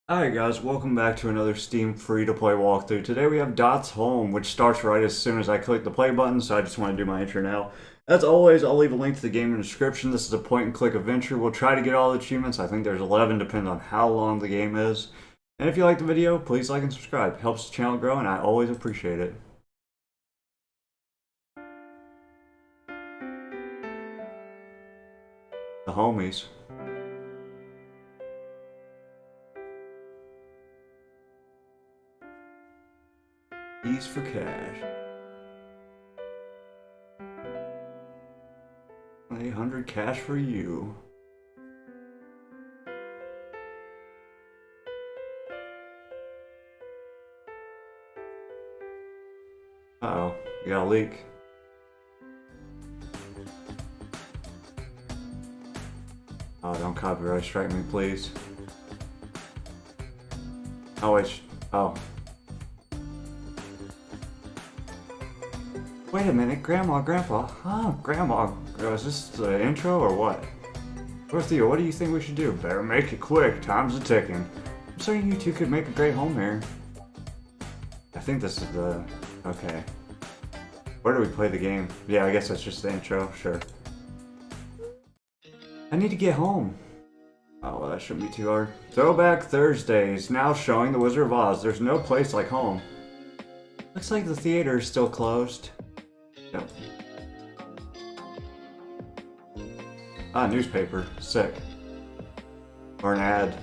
Alright guys, welcome back to another Steam free-to-play walkthrough. Today we have Dot's Home, which starts right as soon as I click the play button, so I just want to do my intro now. As always, I'll leave a link to the game in the description. This is a point-and-click adventure. We'll try to get all the achievements. I think there's 11, depends on how long the game is. And if you like the video, please like and subscribe. It helps the channel grow, and I always appreciate it. The homies. Ease for cash. 800 cash for you. Uh-oh, we got a leak. Oh, don't copyright strike me, please. Oh, wait. Oh. Wait a minute, Grandma, Grandpa. Huh, Grandma. Is this the intro or what? Dorothea, what do you think we should do? Better make it quick. Time's a ticking. I'm certain you two could make a great home here. I think this is the... Okay. Where do we play the game? Yeah, I guess that's just the intro. Sure. I need to get home. Oh, well, that shouldn't be too hard. Throwback Thursdays. Now showing The Wizard of Oz. There's no place like home. Looks like the theater is still closed. Yep. Ah, newspaper. Sick. Or an ad.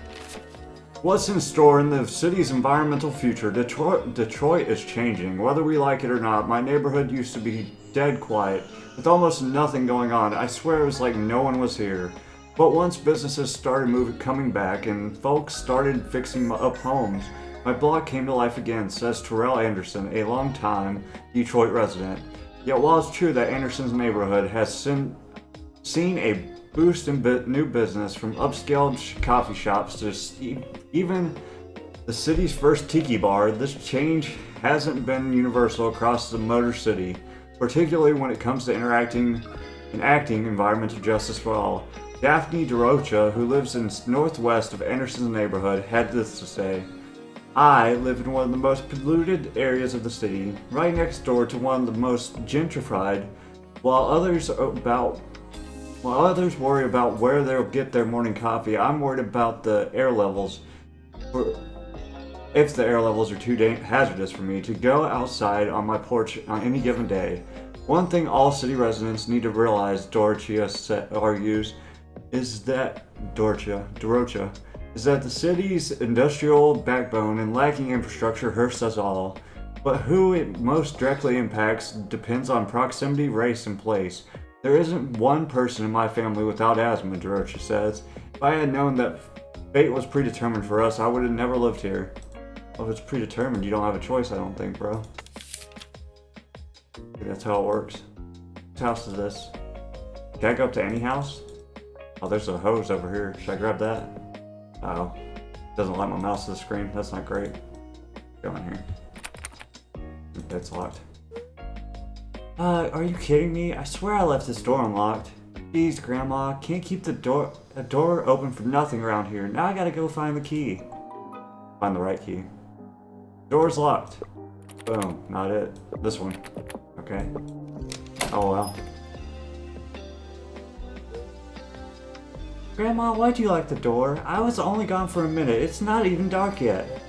What's in store in the city's environmental future? Detroit is changing. Whether we like it or not, my neighborhood used to be dead quiet, with almost nothing going on. I swear it was like no one was here. But once businesses started coming back and folks started fixing up homes, my block came to life again, says Terrell Anderson, a longtime Detroit resident. Yet while it's true that Anderson's neighborhood has seen a boost in new business from upscale coffee shops to even the city's first tiki bar, this change hasn't been universal across the Motor City, particularly when it comes to enacting environmental justice for all. Daphne DeRocha, who lives in northwest of Anderson's neighborhood, had this to say. I live in one of the most polluted areas of the city, right next door to one of the most gentrified, while others worry about where they'll get their morning coffee. I'm worried about the air levels. If the air levels are too hazardous for me to go outside on my porch on any given day. One thing all city residents need to realize, Dorocha argues, is that the city's industrial backbone and lacking infrastructure hurts us all. But who it most directly impacts depends on proximity, race, and place. There isn't one person in my family without asthma, DeRocha says. If I had known that fate was predetermined for us, I would have never lived here. Well, if it's predetermined, you don't have a choice, I don't think, bro. That's how it works. Whose house is this? Can I go up to any house? Oh, there's a hose over here. Should I grab that? Oh, doesn't light my mouse to the screen. That's not great. Go in here. It's locked. Are you kidding me? I swear I left this door unlocked. Jeez, Grandma, can't keep the door open for nothing around here. Now I gotta go find the key. Find the right key. Door's locked. Boom, not it. This one. Okay. Oh well. Grandma, why'd you lock the door? I was only gone for a minute. It's not even dark yet.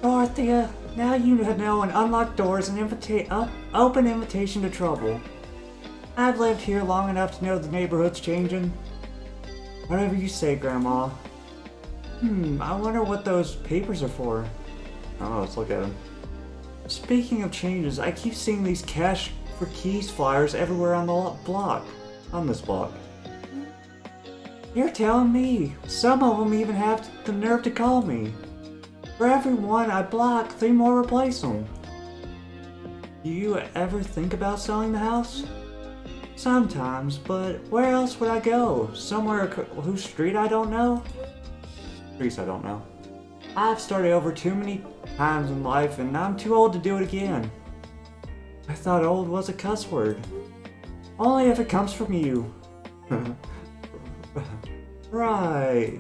Dorothea, now you know an unlocked door is an open invitation to trouble. I've lived here long enough to know the neighborhood's changing. Whatever you say, Grandma. I wonder what those papers are for. Oh, let's look at them. Speaking of changes, I keep seeing these cash for keys flyers everywhere on the block. On this block. You're telling me. Some of them even have the nerve to call me. For every one I block, 3 more replace them. Do you ever think about selling the house? Sometimes, but where else would I go? Somewhere whose street I don't know? Streets I don't know. I've started over too many times in life and I'm too old to do it again. I thought old was a cuss word. Only if it comes from you. Right.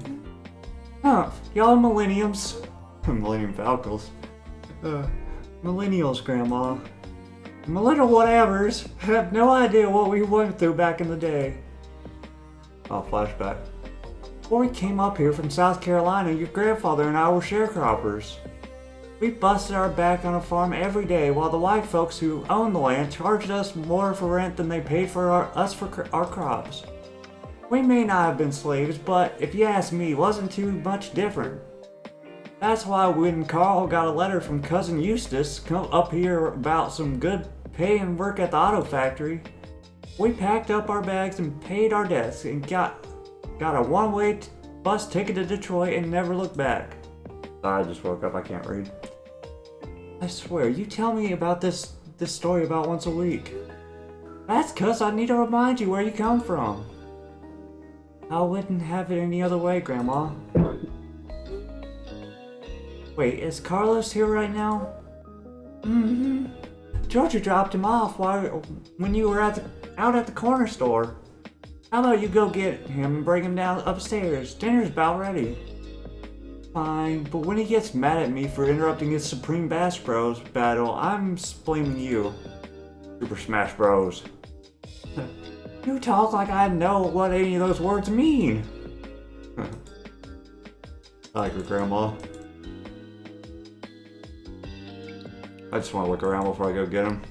Huh, y'all millenniums. Millennium Falcons. Millennials, Grandma. My little whatevers have no idea what we went through back in the day. Oh, flashback. Before we came up here from South Carolina, your grandfather and I were sharecroppers. We busted our back on a farm every day while the white folks who owned the land charged us more for rent than they paid for us for our crops. We may not have been slaves, but if you ask me, it wasn't too much different. That's why when Carl got a letter from Cousin Eustace come up here about some good pay and work at the auto factory, we packed up our bags and paid our debts and got a one-way bus ticket to Detroit and never looked back. Sorry, I just woke up, I can't read. I swear, you tell me about this story about once a week. That's 'cause I need to remind you where you come from. I wouldn't have it any other way, Grandma. Wait, is Carlos here right now? Mm-hmm. Georgia dropped him off when you were out at the corner store. How about you go get him and bring him down upstairs? Dinner's about ready. Fine, but when he gets mad at me for interrupting his Supreme Bash Bros battle, I'm blaming you. Super Smash Bros. You talk like I know what any of those words mean. I like your grandma. I just want to look around before I go get him.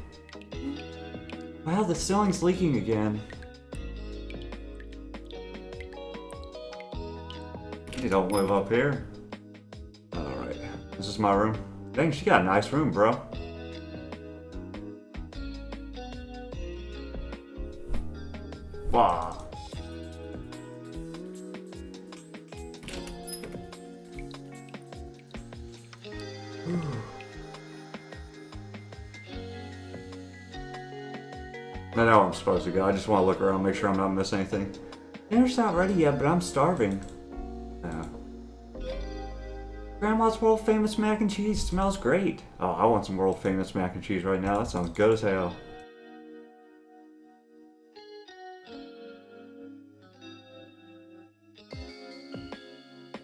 Wow, the ceiling's leaking again. You don't live up here. Alright, this is my room. Dang, she got a nice room, bro. Wow. I know where I'm supposed to go. I just want to look around, make sure I'm not missing anything. Dinner's not ready yet, but I'm starving. Grandma's world famous mac and cheese smells great. Oh, I want some world famous mac and cheese right now. That sounds good as hell.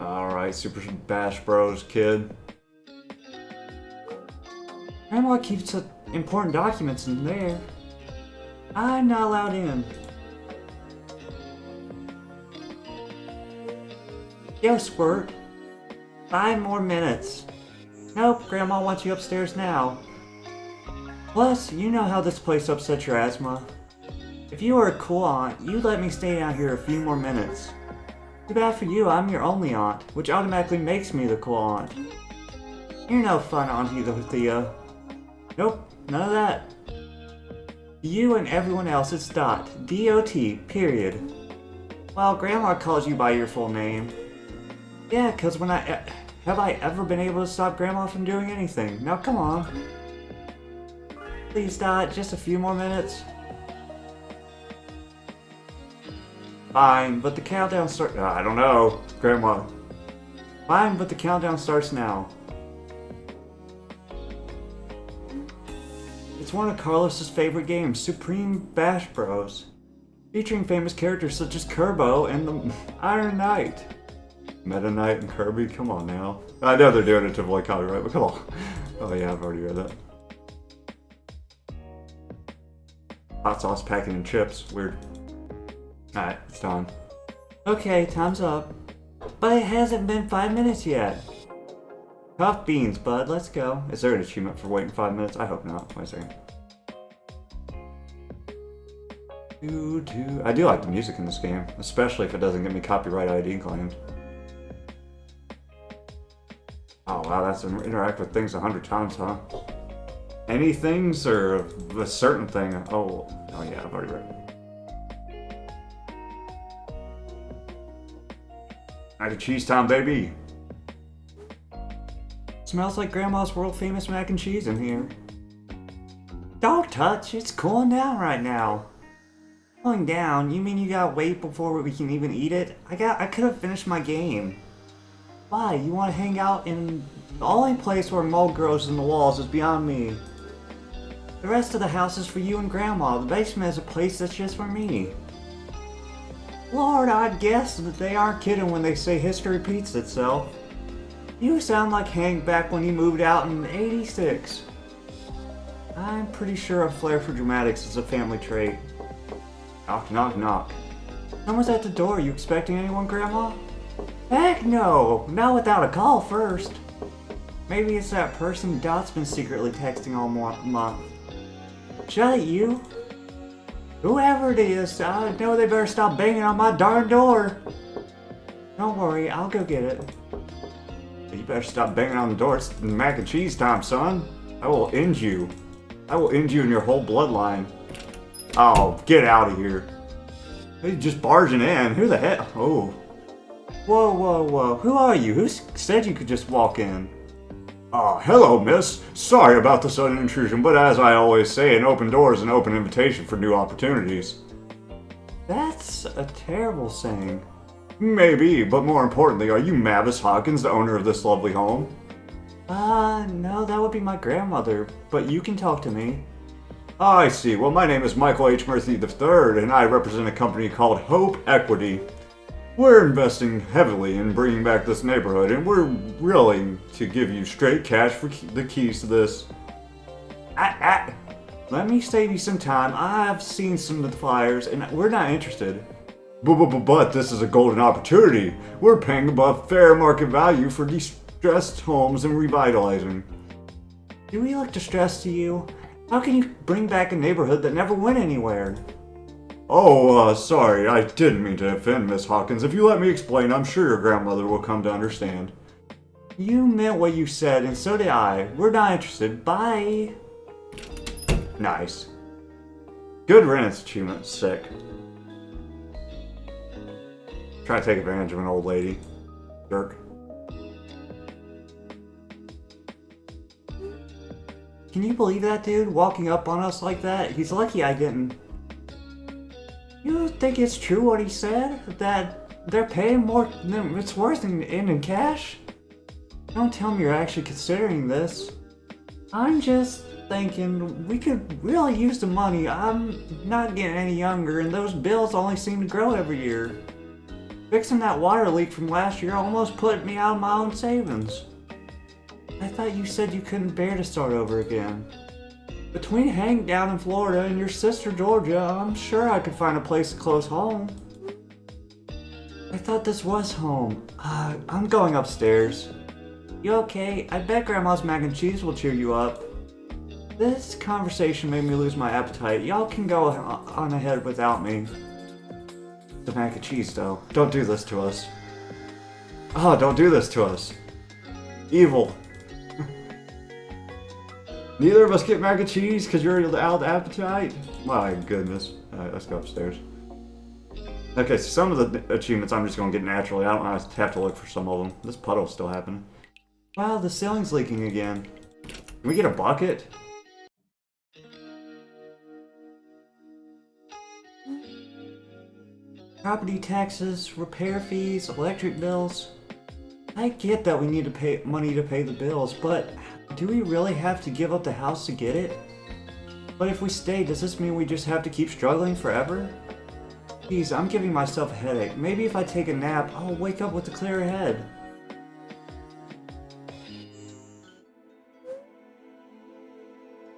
Alright, Super Bash Bros kid. Grandma keeps important documents in there. I'm not allowed in. Yo, Squirt. 5 more minutes. Nope, Grandma wants you upstairs now. Plus, you know how this place upsets your asthma. If you were a cool aunt, you'd let me stay down here a few more minutes. Too bad for you, I'm your only aunt, which automatically makes me the cool aunt. You're no fun, Auntie Thea. Nope, none of that. You and everyone else, it's Dot. D-O-T, period. Well, Grandma calls you by your full name. Yeah, 'cause when have I ever been able to stop Grandma from doing anything? Now come on. Please, Dot, just a few more minutes. Fine, but the countdown starts. I don't know, Grandma. Fine, but the countdown starts now. It's one of Carlos's favorite games, Supreme Bash Bros, featuring famous characters such as Kerbo and the Iron Knight. Meta Knight and Kirby, come on now. I know they're doing it to avoid copyright, but come on. Oh yeah, I've already read that. Hot sauce packing and chips, weird. Alright, it's done. Okay, time's up. But it hasn't been 5 minutes yet. Tough beans, bud, let's go. Is there an achievement for waiting 5 minutes? I hope not. Wait a second. I do like the music in this game, especially if it doesn't get me copyright ID claimed. Oh wow, that's interact with things 100 times, huh? Any things or a certain thing? Oh yeah, I've already read it. Mac and cheese time, baby! Smells like Grandma's world famous mac and cheese in here. Don't touch, it's cooling down right now. Cooling down? You mean you gotta wait before we can even eat it? I could have finished my game. Why? You want to hang out in the only place where mold grows in the walls is beyond me. The rest of the house is for you and Grandma. The basement is a place that's just for me. Lord, I'd guess that they aren't kidding when they say history repeats itself. You sound like Hank back when he moved out in '86. I'm pretty sure a flair for dramatics is a family trait. Knock, knock, knock. Someone's at the door. You expecting anyone, Grandma? Heck no! Not without a call first. Maybe it's that person Dot's been secretly texting all month. Shut it, you? Whoever it is, I know they better stop banging on my darn door. Don't worry, I'll go get it. You better stop banging on the door. It's mac and cheese time, son. I will end you. I will end you and your whole bloodline. Oh, get out of here. He's just barging in. Who the heck? Oh. Whoa, whoa, whoa. Who are you? Who said you could just walk in? Oh, hello, miss. Sorry about the sudden intrusion, but as I always say, an open door is an open invitation for new opportunities. That's a terrible saying. Maybe, but more importantly, are you Mavis Hawkins, the owner of this lovely home? No, that would be my grandmother, but you can talk to me. I see. Well, my name is Michael H. Murphy III, and I represent a company called Hope Equity. We're investing heavily in bringing back this neighborhood, and we're willing to give you straight cash for the keys to this. Let me save you some time. I've seen some of the flyers, and we're not interested. But this is a golden opportunity. We're paying above fair market value for distressed homes and revitalizing. Do we look distressed to you? How can you bring back a neighborhood that never went anywhere? Oh, sorry, I didn't mean to offend, Miss Hawkins. If you let me explain, I'm sure your grandmother will come to understand. You meant what you said, and so did I. We're not interested. Bye. Nice. Good Riddance achievement. Sick. Try to take advantage of an old lady. Jerk. Can you believe that dude walking up on us like that? He's lucky I didn't. You think it's true what he said? That they're paying more than it's worth in cash? Don't tell me you're actually considering this. I'm just thinking we could really use the money. I'm not getting any younger and those bills only seem to grow every year. Fixing that water leak from last year almost put me out of my own savings. I thought you said you couldn't bear to start over again. Between Hank down in Florida and your sister Georgia, I'm sure I could find a place close home. I thought this was home. I'm going upstairs. You okay? I bet Grandma's mac and cheese will cheer you up. This conversation made me lose my appetite. Y'all can go on ahead without me. The mac and cheese, though. Don't do this to us. Oh, don't do this to us. Evil. Neither of us get mac and cheese because you're out of appetite? My goodness. Alright, let's go upstairs. Okay, so some of the achievements I'm just going to get naturally. I don't have to look for some of them. This puddle's still happening. Wow, the ceiling's leaking again. Can we get a bucket? Property taxes, repair fees, electric bills. I get that we need to pay money to pay the bills, but do we really have to give up the house to get it? But if we stay, does this mean we just have to keep struggling forever? Geez, I'm giving myself a headache. Maybe if I take a nap, I'll wake up with a clearer head.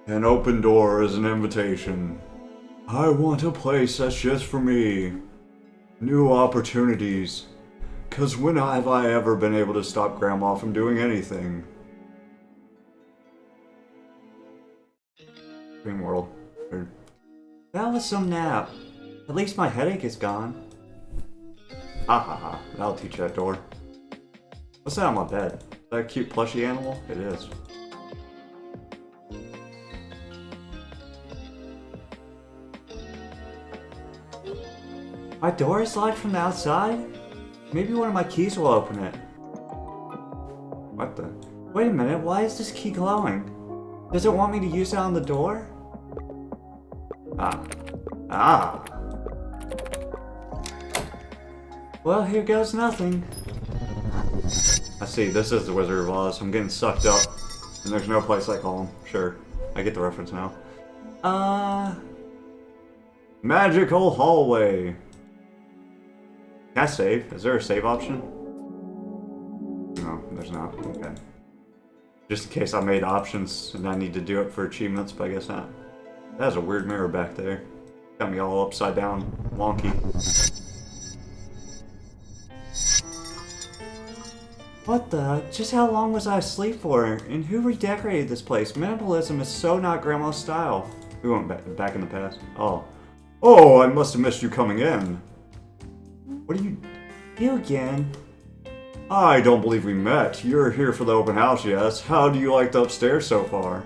An open door is an invitation. I want a place that's just for me. New opportunities. 'Cause when have I ever been able to stop Grandma from doing anything? Dream world. Weird. That was some nap. At least my headache is gone. Ha ha ha. That'll teach that door. What's that on my bed? Is that a cute plushy animal? It is. My door is locked from the outside? Maybe one of my keys will open it. What the? Wait a minute, why is this key glowing? Does it want me to use it on the door? Ah. Well, here goes nothing. I see, this is the Wizard of Oz. I'm getting sucked up. And there's no place like home. Sure, I get the reference now. Magical hallway. Can I save? Is there a save option? No, there's not. Okay. Just in case I made options and I need to do it for achievements, but I guess not. That has a weird mirror back there. Got me all upside down, wonky. What the? Just how long was I asleep for? And who redecorated this place? Minimalism is so not Grandma's style. We went back in the past. Oh. Oh, I must have missed you coming in. What are you... You again? I don't believe we met. You're here for the open house, yes. How do you like the upstairs so far?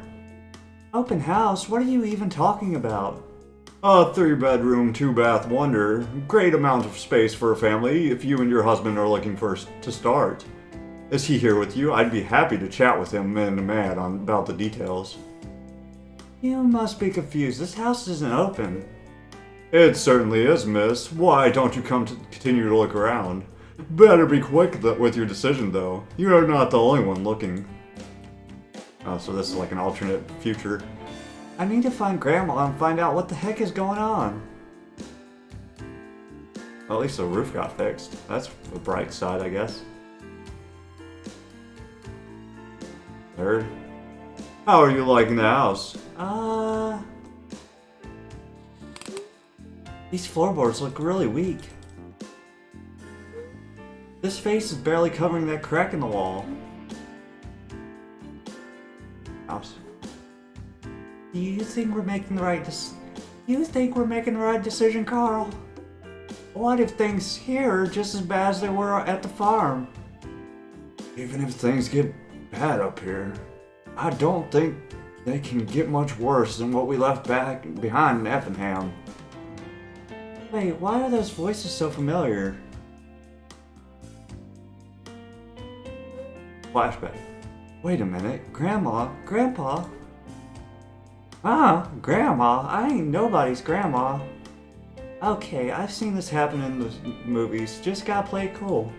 Open house? What are you even talking about? A 3-bedroom, 2-bath wonder. Great amount of space for a family if you and your husband are looking to start. Is he here with you? I'd be happy to chat with him man to man about the details. You must be confused. This house isn't open. It certainly is, miss. Why don't you continue to look around? Better be quick with your decision, though. You're not the only one looking. Oh, so this is like an alternate future. I need to find Grandma and find out what the heck is going on. Well, at least the roof got fixed. That's a bright side, I guess. Third. How are you liking the house? These floorboards look really weak. This face is barely covering that crack in the wall. Oops. Do you think we're making the right decision, Carl? What if things here are just as bad as they were at the farm? Even if things get bad up here, I don't think they can get much worse than what we left behind in Effingham. Wait, why are those voices so familiar? Flashback. Wait a minute, Grandma? Grandpa? Ah, Grandma? I ain't nobody's grandma. Okay, I've seen this happen in the movies, just gotta play it cool.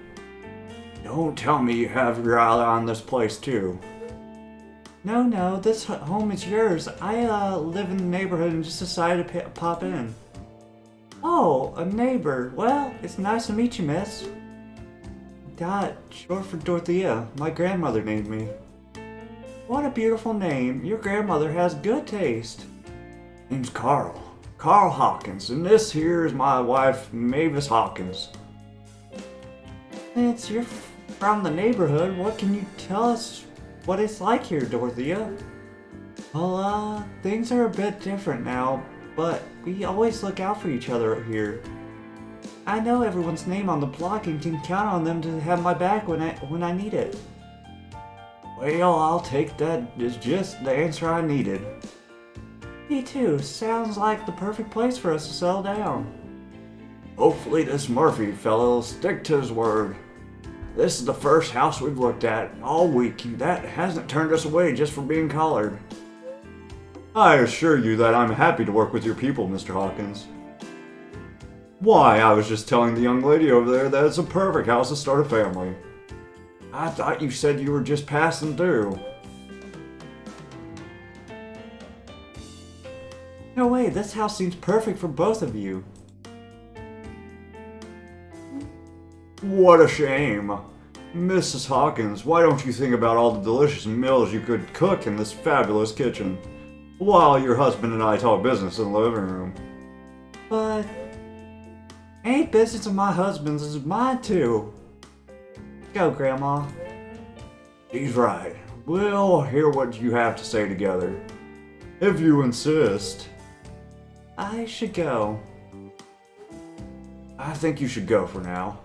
Don't tell me you have your eye on this place too. No, this home is yours. I live in the neighborhood and just decided to pop in. Oh, a neighbor. Well, it's nice to meet you, miss. Dot, short for Dorothea. My grandmother named me. What a beautiful name. Your grandmother has good taste. Name's Carl. Carl Hawkins, and this here is my wife, Mavis Hawkins. Since you're from the neighborhood, what can you tell us what it's like here, Dorothea? Well, things are a bit different now, but we always look out for each other here. I know everyone's name on the block and can count on them to have my back when I need it. Well, I'll take that as just the answer I needed. Me too. Sounds like the perfect place for us to settle down. Hopefully this Murphy fellow will stick to his word. This is the first house we've looked at all week that hasn't turned us away just for being collared. I assure you that I'm happy to work with your people, Mr. Hawkins. Why, I was just telling the young lady over there that it's a perfect house to start a family. I thought you said you were just passing through. No way, this house seems perfect for both of you. What a shame. Mrs. Hawkins, why don't you think about all the delicious meals you could cook in this fabulous kitchen, while your husband and I talk business in the living room? But ain't business of my husband's, is mine too. Go, Grandma. She's right. We'll hear what you have to say together. If you insist. I should go. I think you should go for now.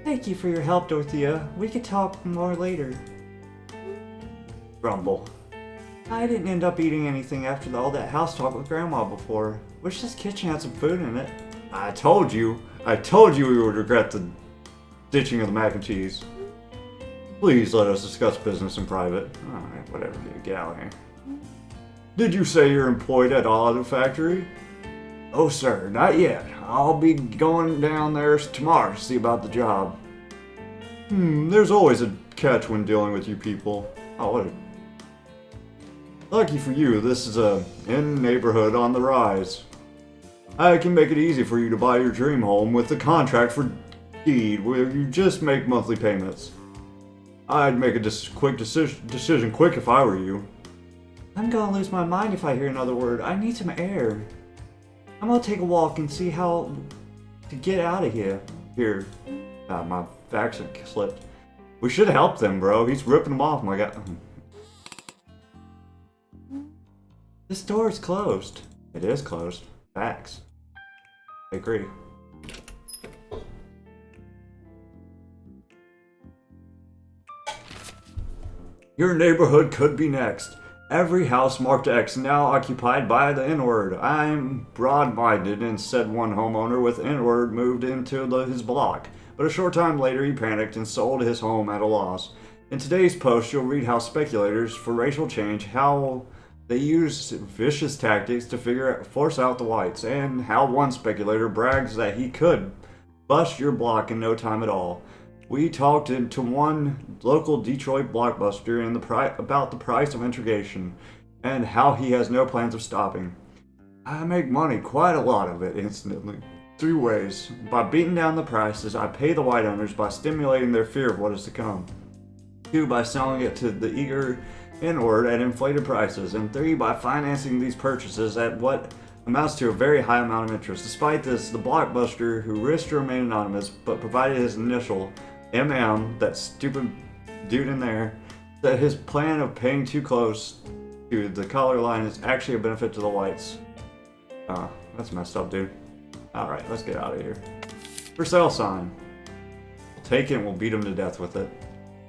Thank you for your help, Dorothea. We could talk more later. Grumble. I didn't end up eating anything after all that house talk with Grandma before. Wish this kitchen had some food in it. I told you we would regret the ditching of the mac and cheese. Please let us discuss business in private. Alright, whatever, dude. Get out of here. Did you say you're employed at Auto Factory? Oh, sir, not yet. I'll be going down there tomorrow to see about the job. There's always a catch when dealing with you people. Oh, what a... Lucky for you, this is a in neighborhood on the rise. I can make it easy for you to buy your dream home with the contract for deed where you just make monthly payments. I'd make a quick decision quick if I were you. I'm gonna lose my mind if I hear another word. I need some air. I'm gonna take a walk and see how to get out of here. My accent slipped. We should help them, bro. He's ripping them off, my god. This door is closed. It is closed. Facts. I agree. Your neighborhood could be next. Every house marked X now occupied by the N-word. I'm broad-minded, and said one homeowner with N-word moved into his block. But a short time later he panicked and sold his home at a loss. In today's post you'll read how speculators for racial change, how they use vicious tactics to force out the whites, and how one speculator brags that he could bust your block in no time at all. We talked to one local Detroit blockbuster about the price of integration, and how he has no plans of stopping. I make money, quite a lot of it, instantly. 3 ways. By beating down the prices, I pay the white owners by stimulating their fear of what is to come. 2, by selling it to the eager N-word at inflated prices, and 3, by financing these purchases at what amounts to a very high amount of interest. Despite this, the blockbuster, who risked to remain anonymous but provided his initial that stupid dude in there, that his plan of paying too close to the color line is actually a benefit to the whites. Oh, that's messed up, dude. Alright, let's get out of here. For sale sign. We'll take it and we'll beat him to death with it.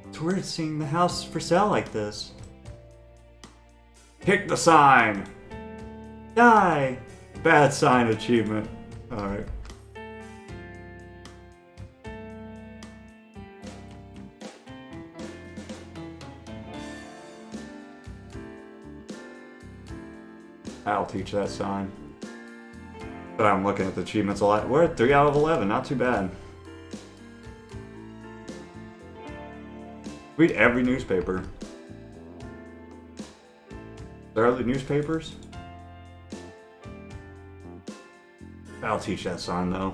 It's weird seeing the house for sale like this. Pick the sign! Die! Bad sign achievement. Alright. I'll teach that sign. But I'm looking at the achievements a lot. We're at 3 out of 11, not too bad. Read every newspaper. There are the newspapers? I'll teach that sign though.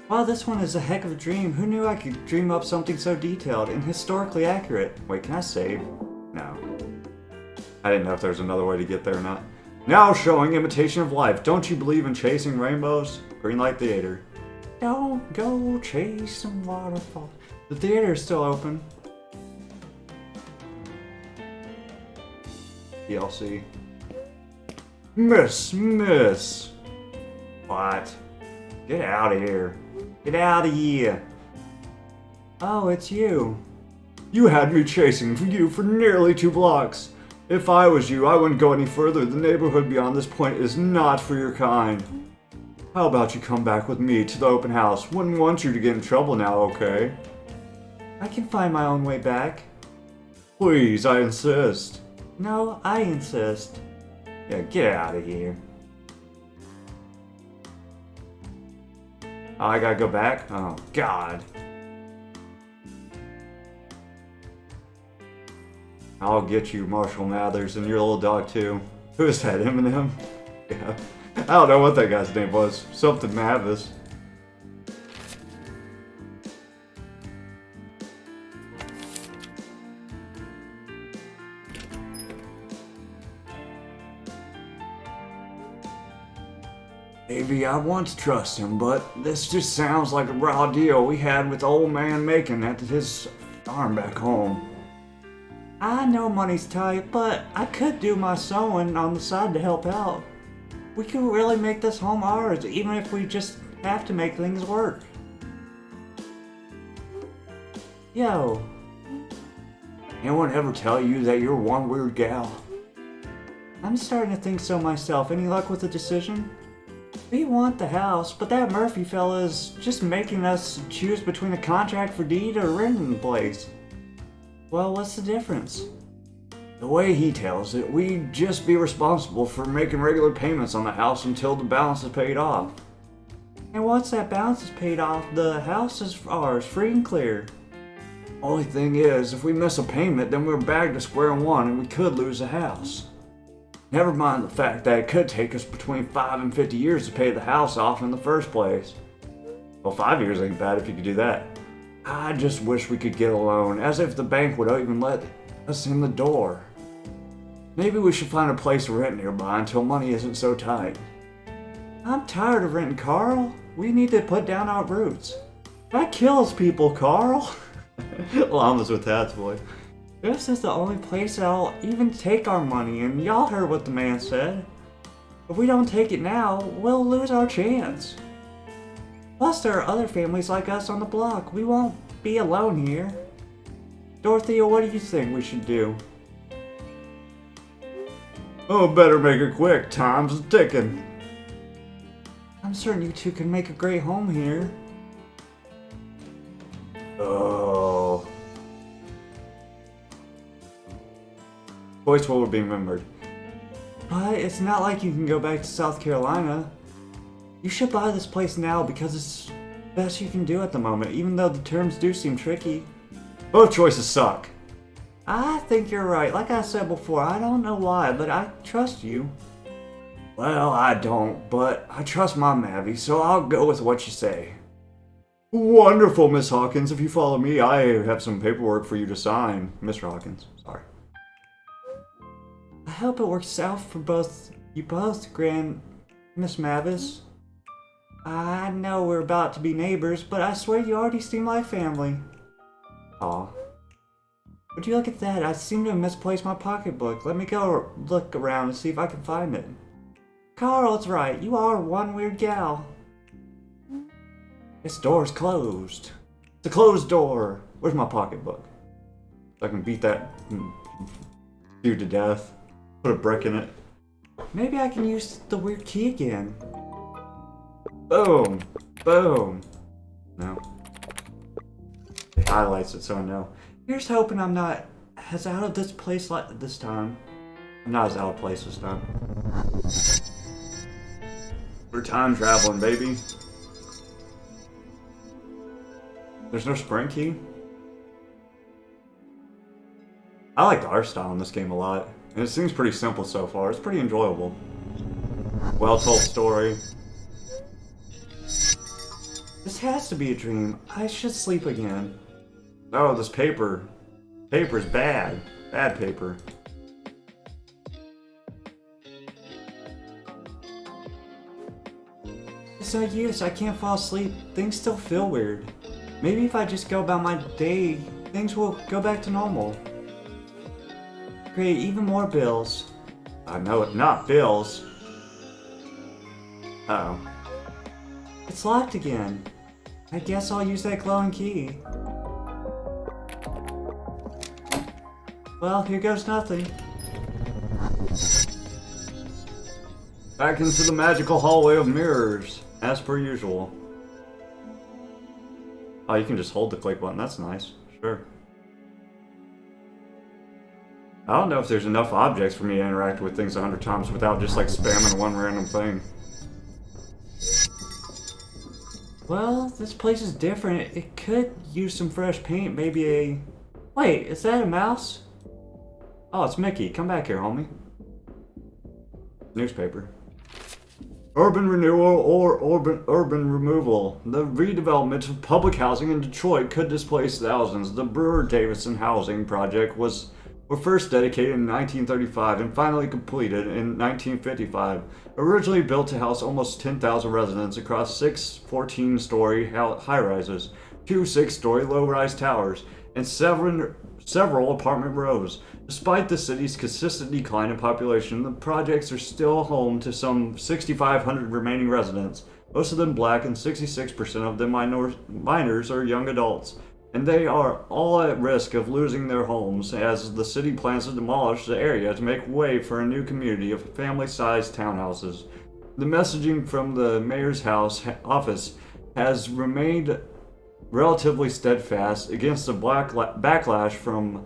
Wow, this one is a heck of a dream. Who knew I could dream up something so detailed and historically accurate? Wait, can I save? No. I didn't know if there's another way to get there or not. Now showing imitation of life. Don't you believe in chasing rainbows? Greenlight Theater. Don't go chase some waterfalls. The theater is still open. DLC. Miss. What? Get out of here. Get out of here. Oh, it's you. You had me chasing you for nearly 2 blocks. If I was you, I wouldn't go any further. The neighborhood beyond this point is not for your kind. How about you come back with me to the open house? Wouldn't want you to get in trouble now, okay? I can find my own way back. Please, I insist. No, I insist. Yeah, get out of here. Oh, I gotta go back? Oh, God. I'll get you, Marshall Mathers, and your little dog, too. Who is that, Eminem? Yeah. I don't know what that guy's name was. Something Mavis. Maybe I want to trust him, but this just sounds like a raw deal we had with old man Macon at his farm back home. I know money's tight, but I could do my sewing on the side to help out. We could really make this home ours, even if we just have to make things work. Yo. Anyone ever tell you that you're one weird gal? I'm starting to think so myself. Any luck with the decision? We want the house, but that Murphy fella is just making us choose between a contract for deed or renting the place. Well, what's the difference? The way he tells it, we'd just be responsible for making regular payments on the house until the balance is paid off. And once that balance is paid off, the house is ours, free and clear. Only thing is, if we miss a payment, then we're back to square one and we could lose the house. Never mind the fact that it could take us between 5 and 50 years to pay the house off in the first place. Well, 5 years ain't bad if you could do that. I just wish we could get a loan, as if the bank would even let us in the door. Maybe we should find a place to rent nearby until money isn't so tight. I'm tired of renting, Carl. We need to put down our roots. That kills people, Carl. Llamas with hats, boy. This is the only place that'll even take our money, and y'all heard what the man said. If we don't take it now, we'll lose our chance. Plus, there are other families like us on the block. We won't be alone here. Dorothea, what do you think we should do? Oh, better make it quick. Time's ticking. I'm certain you two can make a great home here. Oh. Voice will be remembered. But it's not like you can go back to South Carolina. You should buy this place now because it's the best you can do at the moment, even though the terms do seem tricky. Both choices suck. I think you're right. Like I said before, I don't know why, but I trust you. Well, I don't, but I trust my Mavi, so I'll go with what you say. Wonderful, Miss Hawkins. If you follow me, I have some paperwork for you to sign. Mr. Hawkins, sorry. I hope it works out for you both, Grand Miss Mavis. I know we're about to be neighbors, but I swear you already seem like family. Aw. Would you look at that? I seem to have misplaced my pocketbook. Let me go look around and see if I can find it. Carl's right. You are one weird gal. This door's closed. It's a closed door. Where's my pocketbook? So I can beat that dude to death. Put a brick in it. Maybe I can use the weird key again. Boom. Boom. No. It highlights it so I know. Here's hoping I'm not as out of this place like this time. I'm not as out of place this time. We're time traveling, baby. There's no sprint key? I like the art style in this game a lot. And it seems pretty simple so far. It's pretty enjoyable. Well-told story. This has to be a dream. I should sleep again. Oh, this paper. Paper's bad. Bad paper. It's no use. I can't fall asleep. Things still feel weird. Maybe if I just go about my day, things will go back to normal. Great, even more bills. I know it, not bills. Uh-oh. It's locked again. I guess I'll use that glowing key. Well, here goes nothing. Back into the magical hallway of mirrors, as per usual. Oh, you can just hold the click button, that's nice. Sure. I don't know if there's enough objects for me to interact with things 100 times without just like spamming one random thing. Well, this place is different. It could use some fresh paint, maybe a... Wait, is that a mouse? Oh, it's Mickey. Come back here, homie. Newspaper. Urban renewal or urban removal. The redevelopment of public housing in Detroit could displace thousands. The Brewer-Davison housing project were first dedicated in 1935 and finally completed in 1955. Originally built to house almost 10,000 residents across 6 14-story high-rises, 2 6-story low-rise towers, and several apartment rows. Despite the city's consistent decline in population, the projects are still home to some 6,500 remaining residents, most of them black and 66% of them minors or young adults. And they are all at risk of losing their homes as the city plans to demolish the area to make way for a new community of family-sized townhouses. The messaging from the mayor's office has remained relatively steadfast against the backlash from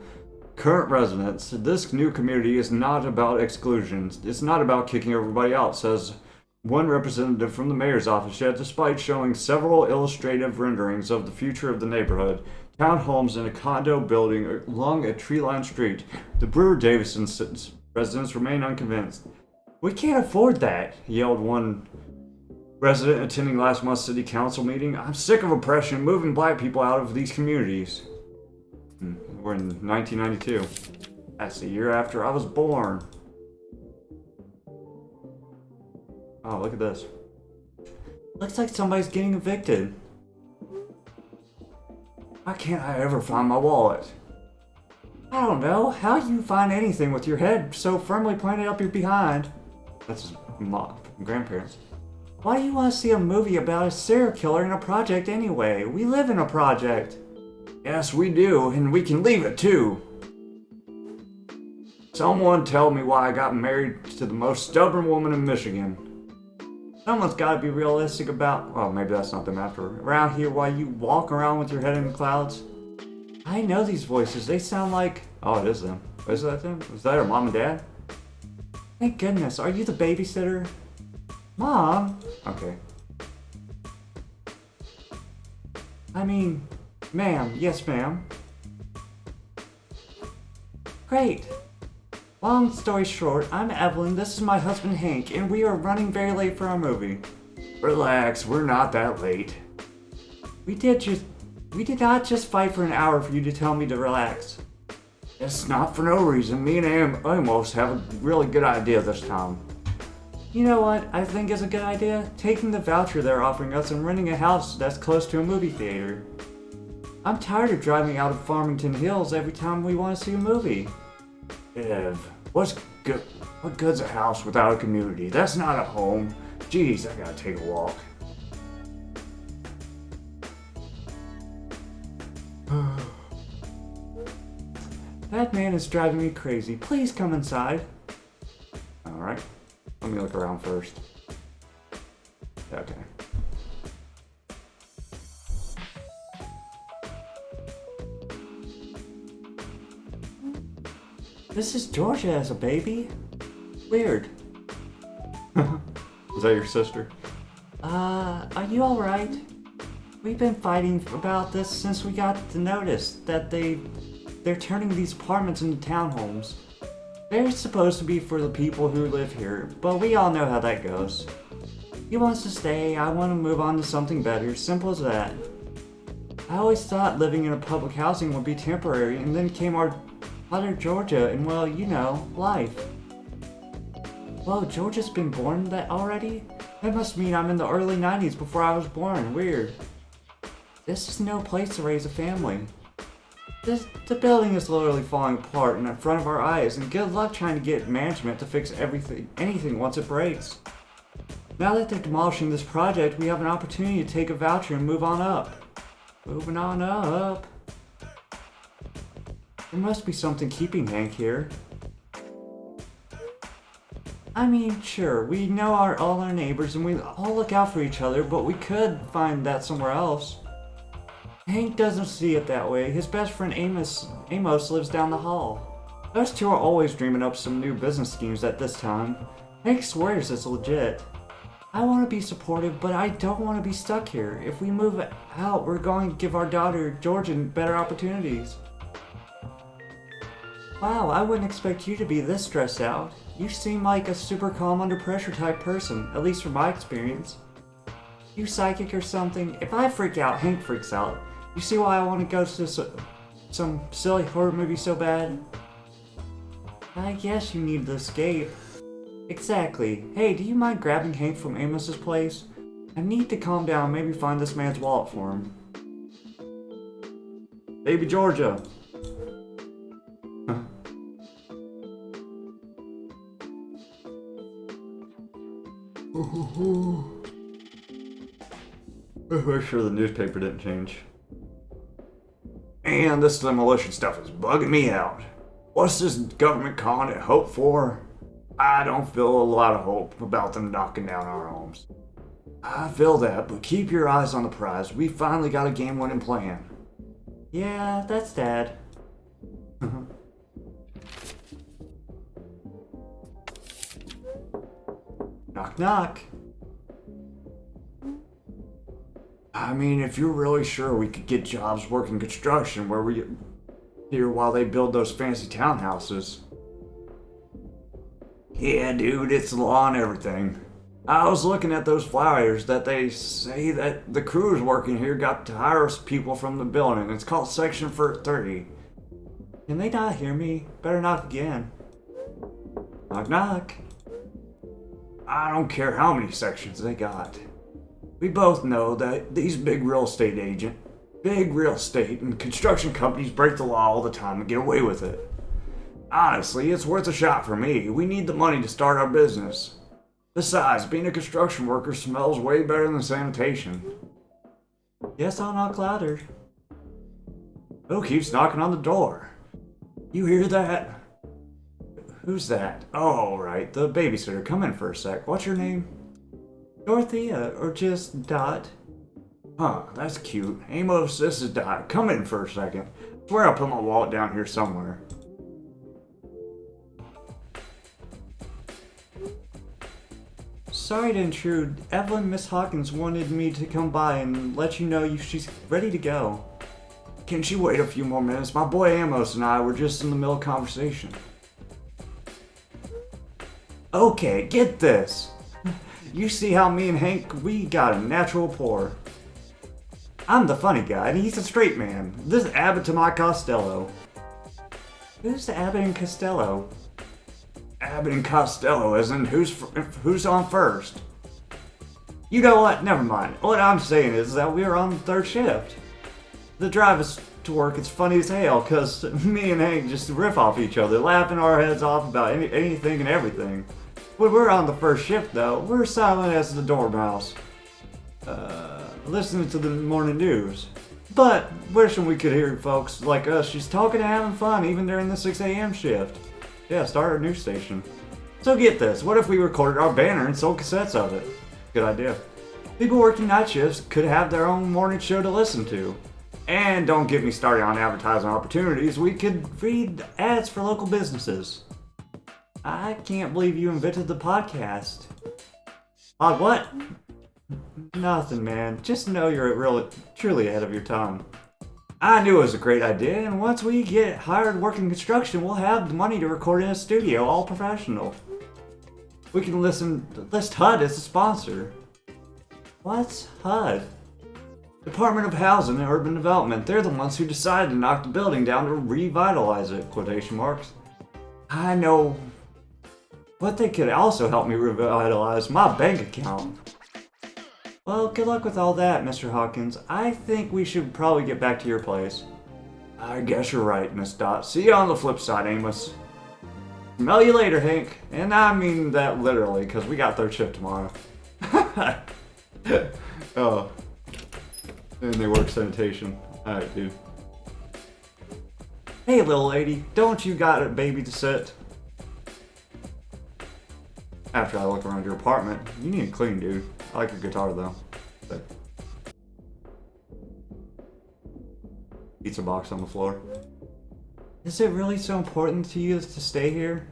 current residents. This new community is not about exclusions. It's not about kicking everybody out, says one representative from the mayor's office, yet despite showing several illustrative renderings of the future of the neighborhood, townhomes in a condo building along a tree-lined street, the Brewer-Davison Residents remain unconvinced. We can't afford that, yelled one resident attending last month's city council meeting. I'm sick of oppression, moving black people out of these communities. We're in 1992. That's the year after I was born. Oh, look at this. Looks like somebody's getting evicted. Why can't I ever find my wallet? I don't know. How do you find anything with your head so firmly planted up your behind? That's his mom, grandparents. Why do you want to see a movie about a serial killer in a project anyway? We live in a project. Yes, we do, and we can leave it too. Someone tell me why I got married to the most stubborn woman in Michigan. Someone's got to be realistic about... Well, maybe that's not them after. Around here while you walk around with your head in the clouds. I know these voices. They sound like... Oh, it is them. Is that them? Is that her mom and dad? Thank goodness. Are you the babysitter? Mom? Okay. I mean... Ma'am. Yes, ma'am. Great. Long story short, I'm Evelyn, this is my husband Hank, and we are running very late for our movie. Relax, we're not that late. We did not just fight for an hour for you to tell me to relax. It's not for no reason. Me and Amos have a really good idea this time. You know what I think is a good idea? Taking the voucher they're offering us and renting a house that's close to a movie theater. I'm tired of driving out of Farmington Hills every time we want to see a movie. Ev, what good's a house without a community? That's not a home. Jeez, I gotta take a walk. That man is driving me crazy. Please come inside. Alright. Let me look around first. Okay. This is Georgia as a baby? Weird. Is that your sister? Are you alright? We've been fighting about this since we got the notice that they're turning these apartments into townhomes. They're supposed to be for the people who live here, but we all know how that goes. He wants to stay, I want to move on to something better, simple as that. I always thought living in a public housing would be temporary, and then came our mother Georgia, and well, you know, life. Whoa, Georgia's been born that already? That must mean I'm in the early 90s before I was born, weird. This is no place to raise a family. The building is literally falling apart in front of our eyes, and good luck trying to get management to fix anything once it breaks. Now that they're demolishing this project, we have an opportunity to take a voucher and move on up. Moving on up. There must be something keeping Hank here. I mean, sure, we know all our neighbors and we all look out for each other, but we could find that somewhere else. Hank doesn't see it that way. His best friend Amos lives down the hall. Those two are always dreaming up some new business schemes at this time. Hank swears it's legit. I want to be supportive, but I don't want to be stuck here. If we move out, we're going to give our daughter, Georgia, better opportunities. Wow, I wouldn't expect you to be this stressed out. You seem like a super calm under pressure type person, at least from my experience. You psychic or something? If I freak out, Hank freaks out. You see why I want to go to some silly horror movie so bad? I guess you need to escape. Exactly. Hey, do you mind grabbing Hank from Amos's place? I need to calm down, maybe find this man's wallet for him. Baby Georgia. Make sure the newspaper didn't change. Man, this demolition stuff is bugging me out. What's this government calling it hope for? I don't feel a lot of hope about them knocking down our homes. I feel that, but keep your eyes on the prize. We finally got a game-winning plan. Yeah, that's Dad. Knock, knock. I mean, if you're really sure we could get jobs working construction where we here while they build those fancy townhouses. Yeah, dude, it's the law and everything. I was looking at those flyers that they say that the crews working here got to hire people from the building. It's called Section 30. Can they not hear me? Better knock again. Knock, knock. I don't care how many sections they got. We both know that these big real estate and construction companies break the law all the time and get away with it. Honestly, it's worth a shot for me. We need the money to start our business. Besides, being a construction worker smells way better than sanitation. Yes, I'll knock louder. Who keeps knocking on the door? You hear that? Who's that? Oh, right, the babysitter. Come in for a sec. What's your name? Dorothea, or just Dot. Huh, that's cute. Amos, this is Dot. Come in for a second. I swear I'll put my wallet down here somewhere. Sorry to intrude. Evelyn, Miss Hawkins wanted me to come by and let you know she's ready to go. Can she wait a few more minutes? My boy Amos and I were just in the middle of conversation. Okay, get this. You see how me and Hank, we got a natural rapport. I'm the funny guy, and he's a straight man. This is Abbott to my Costello. Who's Abbott and Costello? Abbott and Costello, as in who's on first? You know what? Never mind. What I'm saying is that we are on third shift. The drive is to work, it's funny as hell, because me and Hank just riff off each other, laughing our heads off about anything and everything. When we're on the first shift, though, we're silent as the dormouse. Listening to the morning news. But wishing we could hear folks like us just talking and having fun even during the 6 a.m. shift. Yeah, start a news station. So get this, what if we recorded our banner and sold cassettes of it? Good idea. People working night shifts could have their own morning show to listen to. And don't get me started on advertising opportunities, we could read ads for local businesses. I can't believe you invented the podcast. What? Nothing, man. Just know you're really, truly ahead of your time. I knew it was a great idea, and once we get hired working construction, we'll have the money to record in a studio, all professional. We can list HUD as a sponsor. What's HUD? Department of Housing and Urban Development. They're the ones who decided to knock the building down to revitalize it, quotation marks. I know, but they could also help me revitalize my bank account. Well, good luck with all that, Mr. Hawkins. I think we should probably get back to your place. I guess you're right, Miss Dot. See you on the flip side, Amos. Smell you later, Hank. And I mean that literally, because we got third shift tomorrow. Oh. And they work sanitation. Alright, dude. Hey, little lady. Don't you got a baby to sit? After I look around your apartment, you need to clean, dude. I like your guitar, though. Pizza box on the floor. Is it really so important to you to stay here?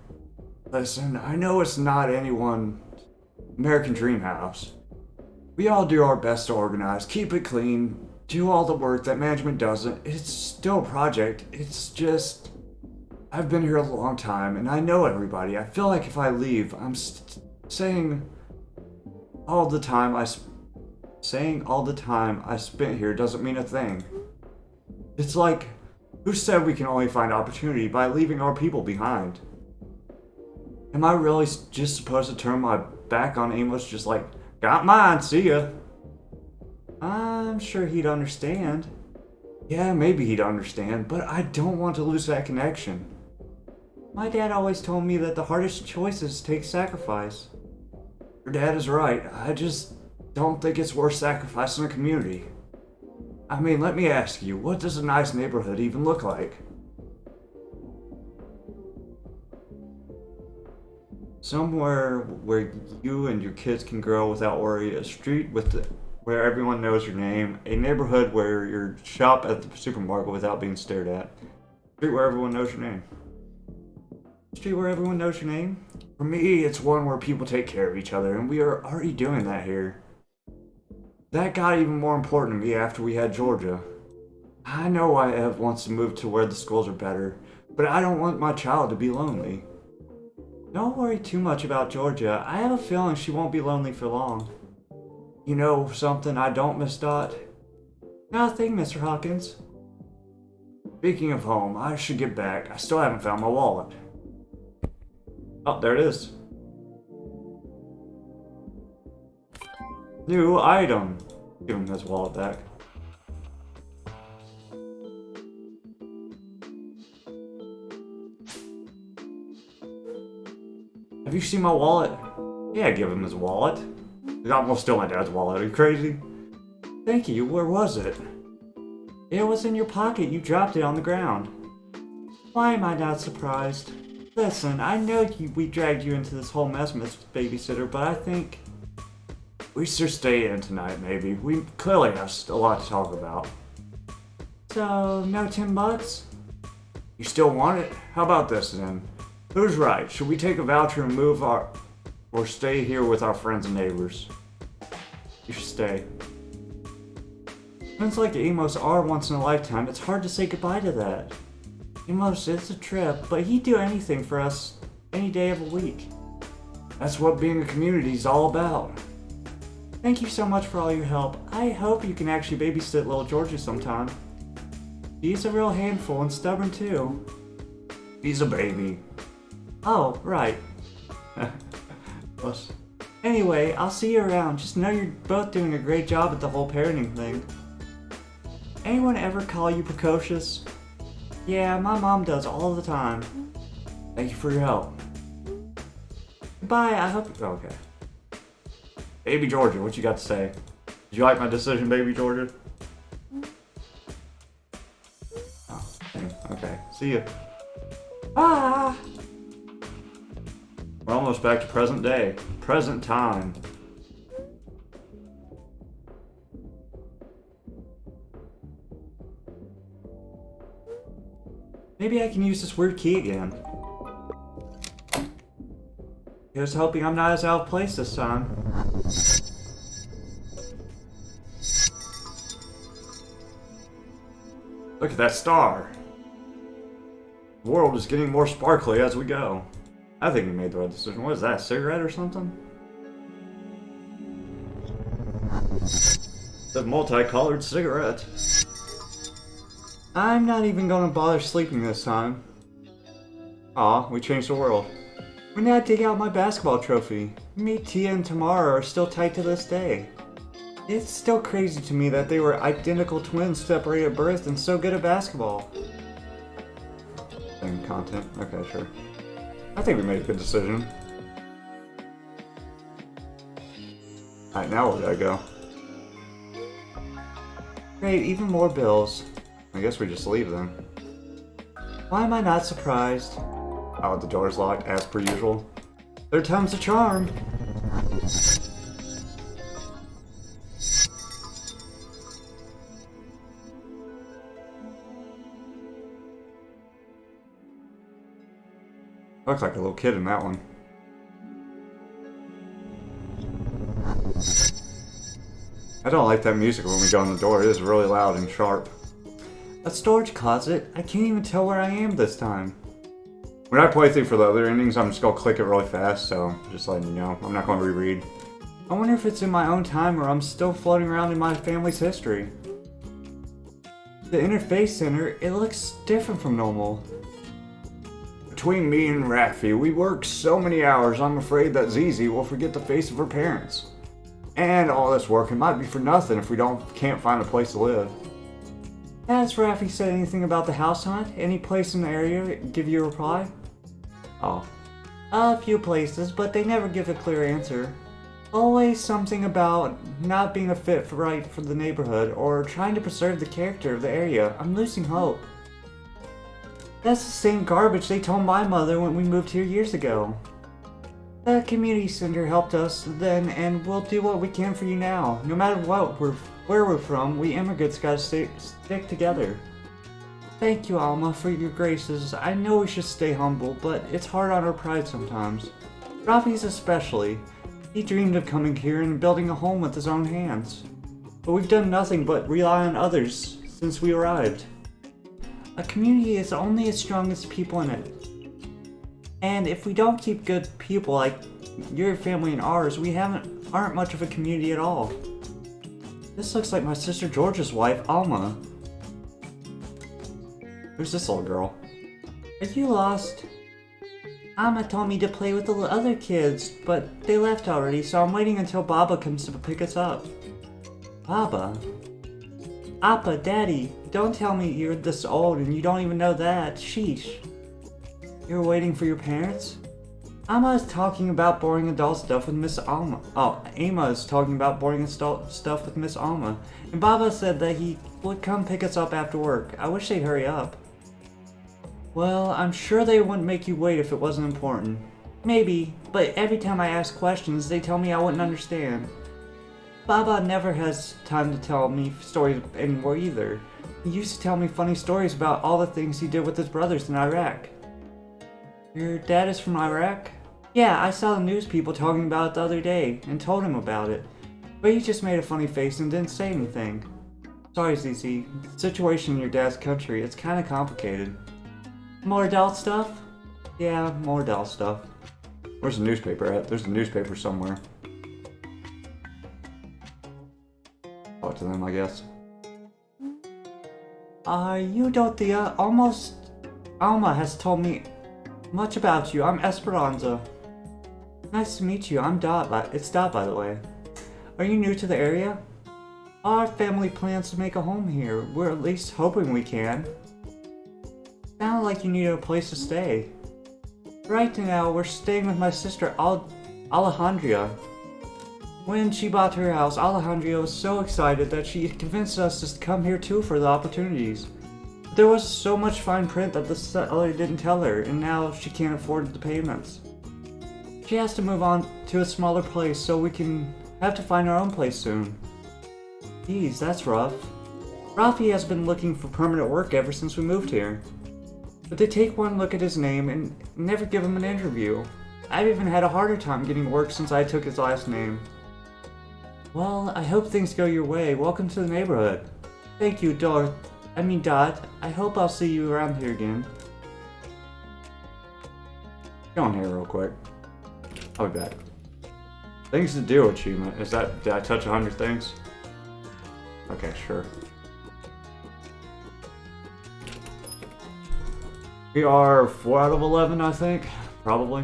Listen, I know it's not anyone's American dream house. We all do our best to organize, keep it clean, do all the work that management doesn't. It's still a project. It's just... I've been here a long time, and I know everybody. I feel like if I leave, I'm saying all the time I spent here doesn't mean a thing. It's like, who said we can only find opportunity by leaving our people behind? Am I really just supposed to turn my back on Amos just like, got mine, see ya? I'm sure he'd understand. Yeah, maybe he'd understand, but I don't want to lose that connection. My dad always told me that the hardest choices take sacrifice. Your dad is right. I just don't think it's worth sacrificing a community. I mean, let me ask you, what does a nice neighborhood even look like? Somewhere where you and your kids can grow without worry, a street where everyone knows your name, a neighborhood where you shop at the supermarket without being stared at, a street where everyone knows your name. Street where everyone knows your name? For me, it's one where people take care of each other, and we are already doing that here. That got even more important to me after we had Georgia. I know why Ev wants to move to where the schools are better, but I don't want my child to be lonely. Don't worry too much about Georgia. I have a feeling she won't be lonely for long. You know something I don't, Miss Dot? Nothing, Mr. Hawkins. Speaking of home, I should get back. I still haven't found my wallet. Oh, there it is. New item. Give him his wallet back. Have you seen my wallet? Yeah, give him his wallet. I almost stole my dad's wallet. Are you crazy? Thank you. Where was it? It was in your pocket. You dropped it on the ground. Why am I not surprised? Listen, I know we dragged you into this whole mess, Miss Babysitter, but I think we should stay in tonight, maybe. We clearly have a lot to talk about. So, no $10? You still want it? How about this then? Who's right? Should we take a voucher and move or stay here with our friends and neighbors? You should stay. Friends like Amos are once in a lifetime. It's hard to say goodbye to that. Amos is a trip, but he'd do anything for us any day of the week. That's what being a community is all about. Thank you so much for all your help. I hope you can actually babysit little Georgie sometime. She's a real handful and stubborn too. He's a baby. Oh, right. Anyway, I'll see you around. Just know you're both doing a great job at the whole parenting thing. Anyone ever call you precocious? Yeah, my mom does all the time. Thank you for your help. Goodbye, I hope... Okay. Baby Georgia, what you got to say? Did you like my decision, Baby Georgia? Oh, dang. Okay. See ya. Ah! We're almost back to present day. Present time. Maybe I can use this weird key again. Here's hoping I'm not as out of place this time. Look at that star. The world is getting more sparkly as we go. I think we made the right decision. What is that, a cigarette or something? It's a multicolored cigarette. I'm not even gonna bother sleeping this time. Aw, we changed the world. When did I dig out my basketball trophy? Me, Tia, and Tamara are still tight to this day. It's still crazy to me that they were identical twins separated at birth and so good at basketball. Same content. Okay, sure. I think we made a good decision. Alright, now where do I go? Great, even more bills. I guess we just leave them. Why am I not surprised? Oh, the door's locked, as per usual. Third time's a charm! Looks like a little kid in that one. I don't like that music when we go in the door. It is really loud and sharp. A storage closet? I can't even tell where I am this time. When I play through for the other endings, I'm just gonna click it really fast, so just letting you know. I'm not gonna reread. I wonder if it's in my own time or I'm still floating around in my family's history. The interface center, it looks different from normal. Between me and Raffi, we work so many hours, I'm afraid that Zizi will forget the face of her parents. And all this work, it might be for nothing if we can't find a place to live. Has Raffi said anything about the house hunt? Any place in the area give you a reply? Oh. A few places, but they never give a clear answer. Always something about not being a fit right for the neighborhood, or trying to preserve the character of the area. I'm losing hope. That's the same garbage they told my mother when we moved here years ago. The community center helped us then, and we'll do what we can for you now. No matter where we're from, we immigrants gotta stick together. Thank you, Alma, for your graces. I know we should stay humble, but it's hard on our pride sometimes. Rafi's especially. He dreamed of coming here and building a home with his own hands. But we've done nothing but rely on others since we arrived. A community is only as strong as people in it. And if we don't keep good people like your family and ours, we aren't much of a community at all. This looks like my sister George's wife, Alma. Who's this little girl? Are you lost? Alma told me to play with the other kids, but they left already, so I'm waiting until Baba comes to pick us up. Baba? Appa, Daddy, don't tell me you're this old and you don't even know that. Sheesh. You're waiting for your parents? Alma is talking about boring adult stuff with Miss Alma. Oh, Ama is talking about boring adult stuff with Miss Alma. And Baba said that he would come pick us up after work. I wish they'd hurry up. Well, I'm sure they wouldn't make you wait if it wasn't important. Maybe, but every time I ask questions, they tell me I wouldn't understand. Baba never has time to tell me stories anymore either. He used to tell me funny stories about all the things he did with his brothers in Iraq. Your dad is from Iraq? Yeah, I saw the news people talking about it the other day and told him about it. But he just made a funny face and didn't say anything. Sorry, ZZ. The situation in your dad's country, it's kinda complicated. More adult stuff? Yeah, more adult stuff. Where's the newspaper at? There's a newspaper somewhere. Talk to them, I guess. You Dorothea, Alma has told me much about you. I'm Esperanza. Nice to meet you. I'm Dot. It's Dot, by the way. Are you new to the area? Our family plans to make a home here. We're at least hoping we can. Sounded like you needed a place to stay. Right now, we're staying with my sister Alejandra. When she bought her house, Alejandra was so excited that she convinced us to come here too for the opportunities. There was so much fine print that the seller didn't tell her, and now she can't afford the payments. She has to move on to a smaller place so we can have to find our own place soon. Geez, that's rough. Rafi has been looking for permanent work ever since we moved here. But they take one look at his name and never give him an interview. I've even had a harder time getting work since I took his last name. Well, I hope things go your way. Welcome to the neighborhood. Thank you, Dot. I hope I'll see you around here again. Go on here real quick. I'll be back. Things to do achievement. Did I touch 100 things? Okay, sure. We are 4 out of 11, I think. Probably.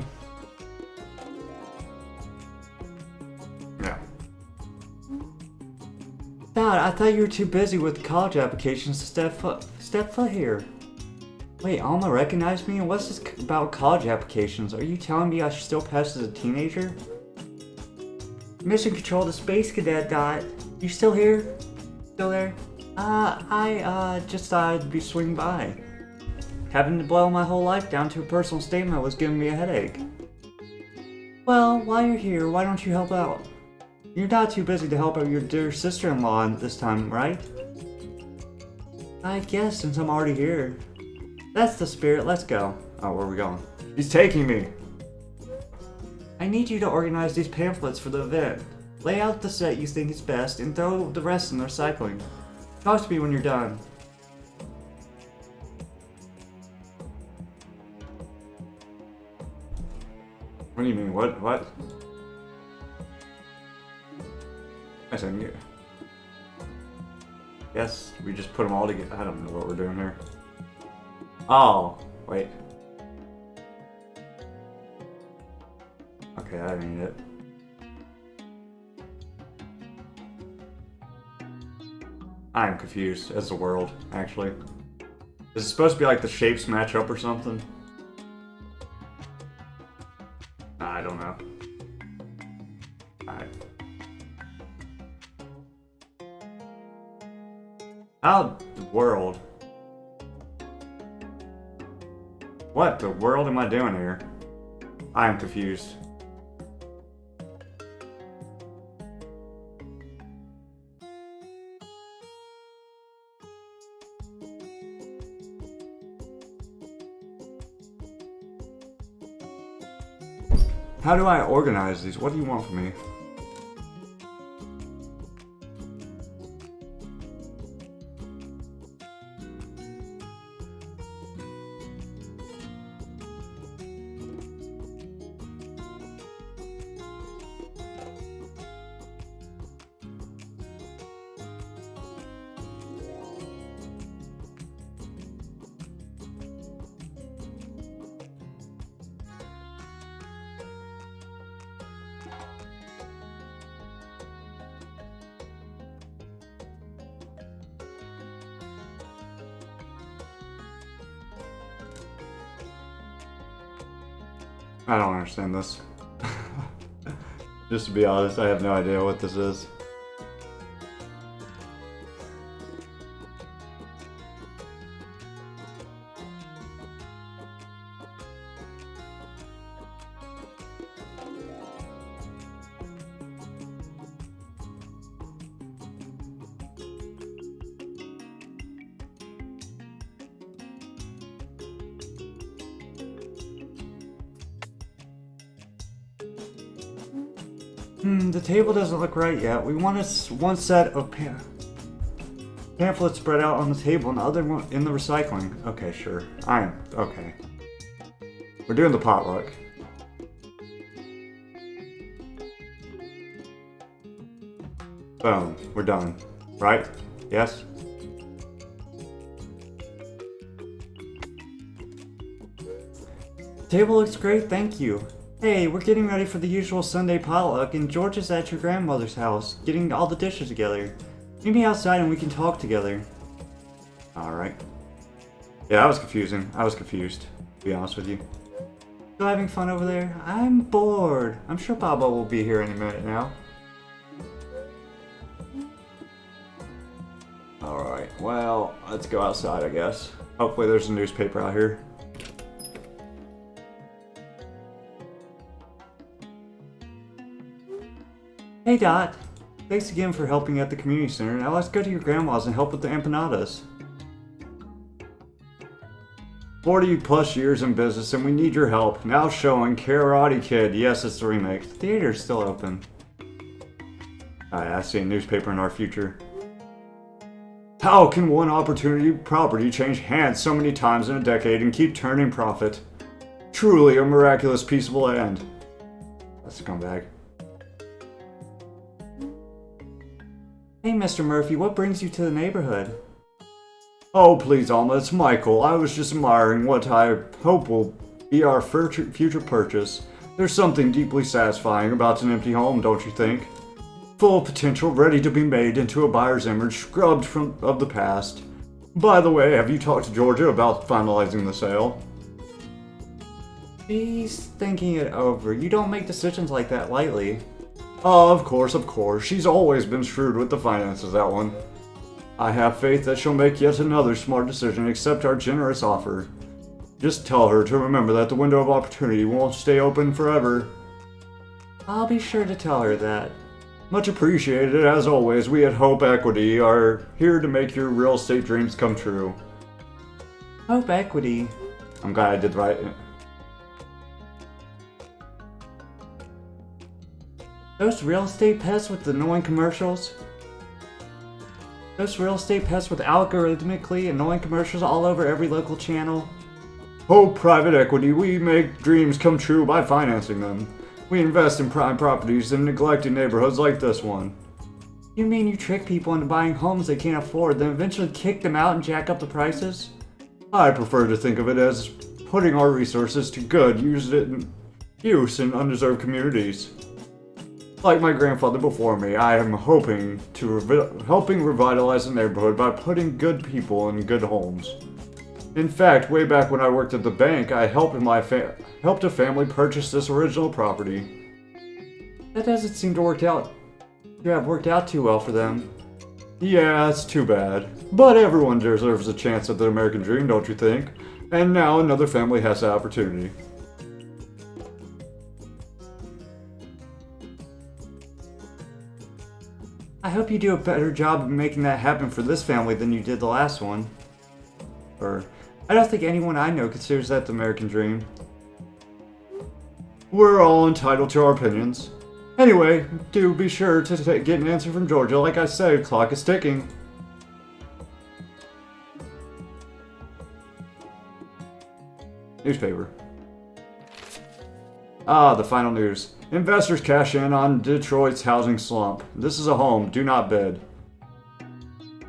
Yeah. Dad, I thought you were too busy with college applications to step foot here. Wait, Alma recognized me? And what's this about college applications? Are you telling me I should still pass as a teenager? Mission Control to Space Cadet Dot. You still here? Still there? I just thought I'd be swinging by. Having to boil my whole life down to a personal statement was giving me a headache. Well, while you're here, why don't you help out? You're not too busy to help out your dear sister-in-law this time, right? I guess, since I'm already here. That's the spirit, let's go. Oh, where are we going? He's taking me! I need you to organize these pamphlets for the event. Lay out the set you think is best and throw the rest in the recycling. Talk to me when you're done. What do you mean? What? I said, yes, we just put them all together. I don't know what we're doing here. Oh, wait. Okay, I didn't need it. I am confused as the world, actually. Is it supposed to be like the shapes match up or something? I don't know. Alright. How the world? What the world am I doing here? I am confused. How do I organize these? What do you want from me? I don't understand this. Just to be honest, I have no idea what this is. The table doesn't look right yet. We want one set of pamphlets spread out on the table and the other one in the recycling. Okay, sure. Okay. We're doing the potluck. Boom. We're done. Right? Yes? The table looks great, thank you. Hey, we're getting ready for the usual Sunday potluck, and George is at your grandmother's house, getting all the dishes together. Meet me outside and we can talk together. Alright. Yeah, that was confusing. I was confused, to be honest with you. Still having fun over there? I'm bored. I'm sure Baba will be here any minute now. Alright, well, let's go outside, I guess. Hopefully there's a newspaper out here. Hey Dot, thanks again for helping at the community center. Now let's go to your grandma's and help with the empanadas. 40 plus years in business and we need your help. Now showing Karate Kid. Yes, it's the remake. The theater's still open. I see a newspaper in our future. How can one property change hands so many times in a decade and keep turning profit? Truly a miraculous piece of land. That's a scumbag. Hey, Mr. Murphy, what brings you to the neighborhood? Oh, please, Alma, it's Michael. I was just admiring what I hope will be our future purchase. There's something deeply satisfying about an empty home, don't you think? Full of potential, ready to be made into a buyer's image, scrubbed of the past. By the way, have you talked to Georgia about finalizing the sale? She's thinking it over. You don't make decisions like that lightly. Of course. She's always been shrewd with the finances, that one. I have faith that she'll make yet another smart decision and accept our generous offer. Just tell her to remember that the window of opportunity won't stay open forever. I'll be sure to tell her that. Much appreciated, as always. We at Hope Equity are here to make your real estate dreams come true. Hope Equity. I'm glad I did right. Those real estate pests with annoying commercials? Those real estate pests with algorithmically annoying commercials all over every local channel? Hope Private Equity, we make dreams come true by financing them. We invest in prime properties in neglected neighborhoods like this one. You mean you trick people into buying homes they can't afford, then eventually kick them out and jack up the prices? I prefer to think of it as putting our resources to good use in undeserved communities. Like my grandfather before me, I am helping revitalize the neighborhood by putting good people in good homes. In fact, way back when I worked at the bank, I helped a family purchase this original property. That doesn't seem to have worked out too well for them. Yeah, it's too bad. But everyone deserves a chance at the American dream, don't you think? And now another family has the opportunity. I hope you do a better job of making that happen for this family than you did the last one. I don't think anyone I know considers that the American dream. We're all entitled to our opinions. Anyway, do be sure to get an answer from Georgia. Like I said, clock is ticking. Newspaper. The final news. Investors cash in on Detroit's housing slump. This is a home. Do not bid.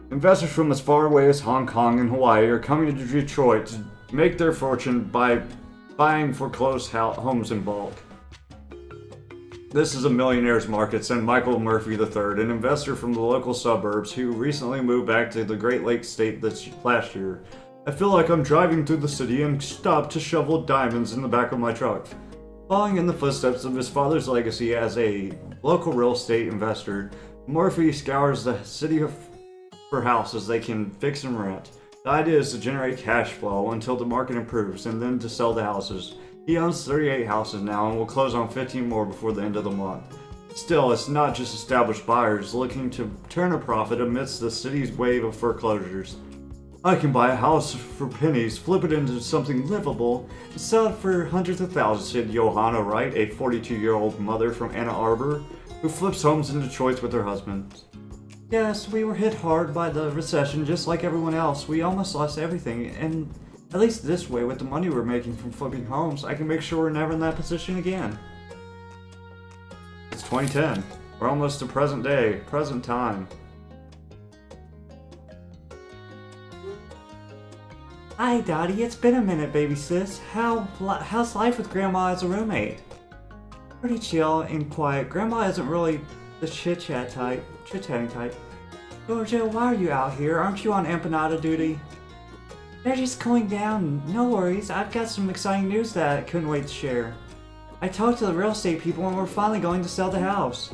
Investors from as far away as Hong Kong and Hawaii are coming to Detroit to make their fortune by buying foreclosed homes in bulk. This is a millionaire's market, said Michael Murphy III, an investor from the local suburbs who recently moved back to the Great Lakes state last year. I feel like I'm driving through the city and stopped to shovel diamonds in the back of my truck. Following in the footsteps of his father's legacy as a local real estate investor, Murphy scours the city for houses they can fix and rent. The idea is to generate cash flow until the market improves and then to sell the houses. He owns 38 houses now and will close on 15 more before the end of the month. Still, it's not just established buyers looking to turn a profit amidst the city's wave of foreclosures. I can buy a house for pennies, flip it into something livable, and sell it for hundreds of thousands, said Johanna Wright, a 42-year-old mother from Ann Arbor, who flips homes in Detroit with her husband. Yes, we were hit hard by the recession just like everyone else. We almost lost everything, and at least this way, with the money we're making from flipping homes, I can make sure we're never in that position again. It's 2010. We're almost to present day, present time. Hi, Dottie. It's been a minute, baby sis. How's life with Grandma as a roommate? Pretty chill and quiet. Grandma isn't really the chit-chatting type. Georgia, why are you out here? Aren't you on empanada duty? They're just cooling down. No worries. I've got some exciting news that I couldn't wait to share. I talked to the real estate people and we're finally going to sell the house.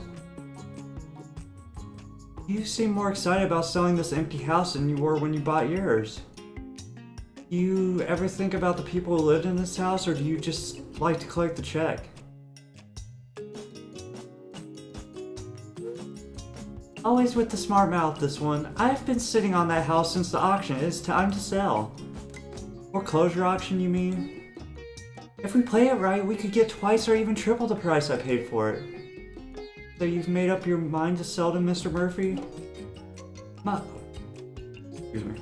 You seem more excited about selling this empty house than you were when you bought yours. Do you ever think about the people who lived in this house, or do you just like to collect the check? Always with the smart mouth, this one. I've been sitting on that house since the auction. It's time to sell. Foreclosure auction, you mean? If we play it right, we could get twice or even triple the price I paid for it. So you've made up your mind to sell to Mr. Murphy? Excuse me.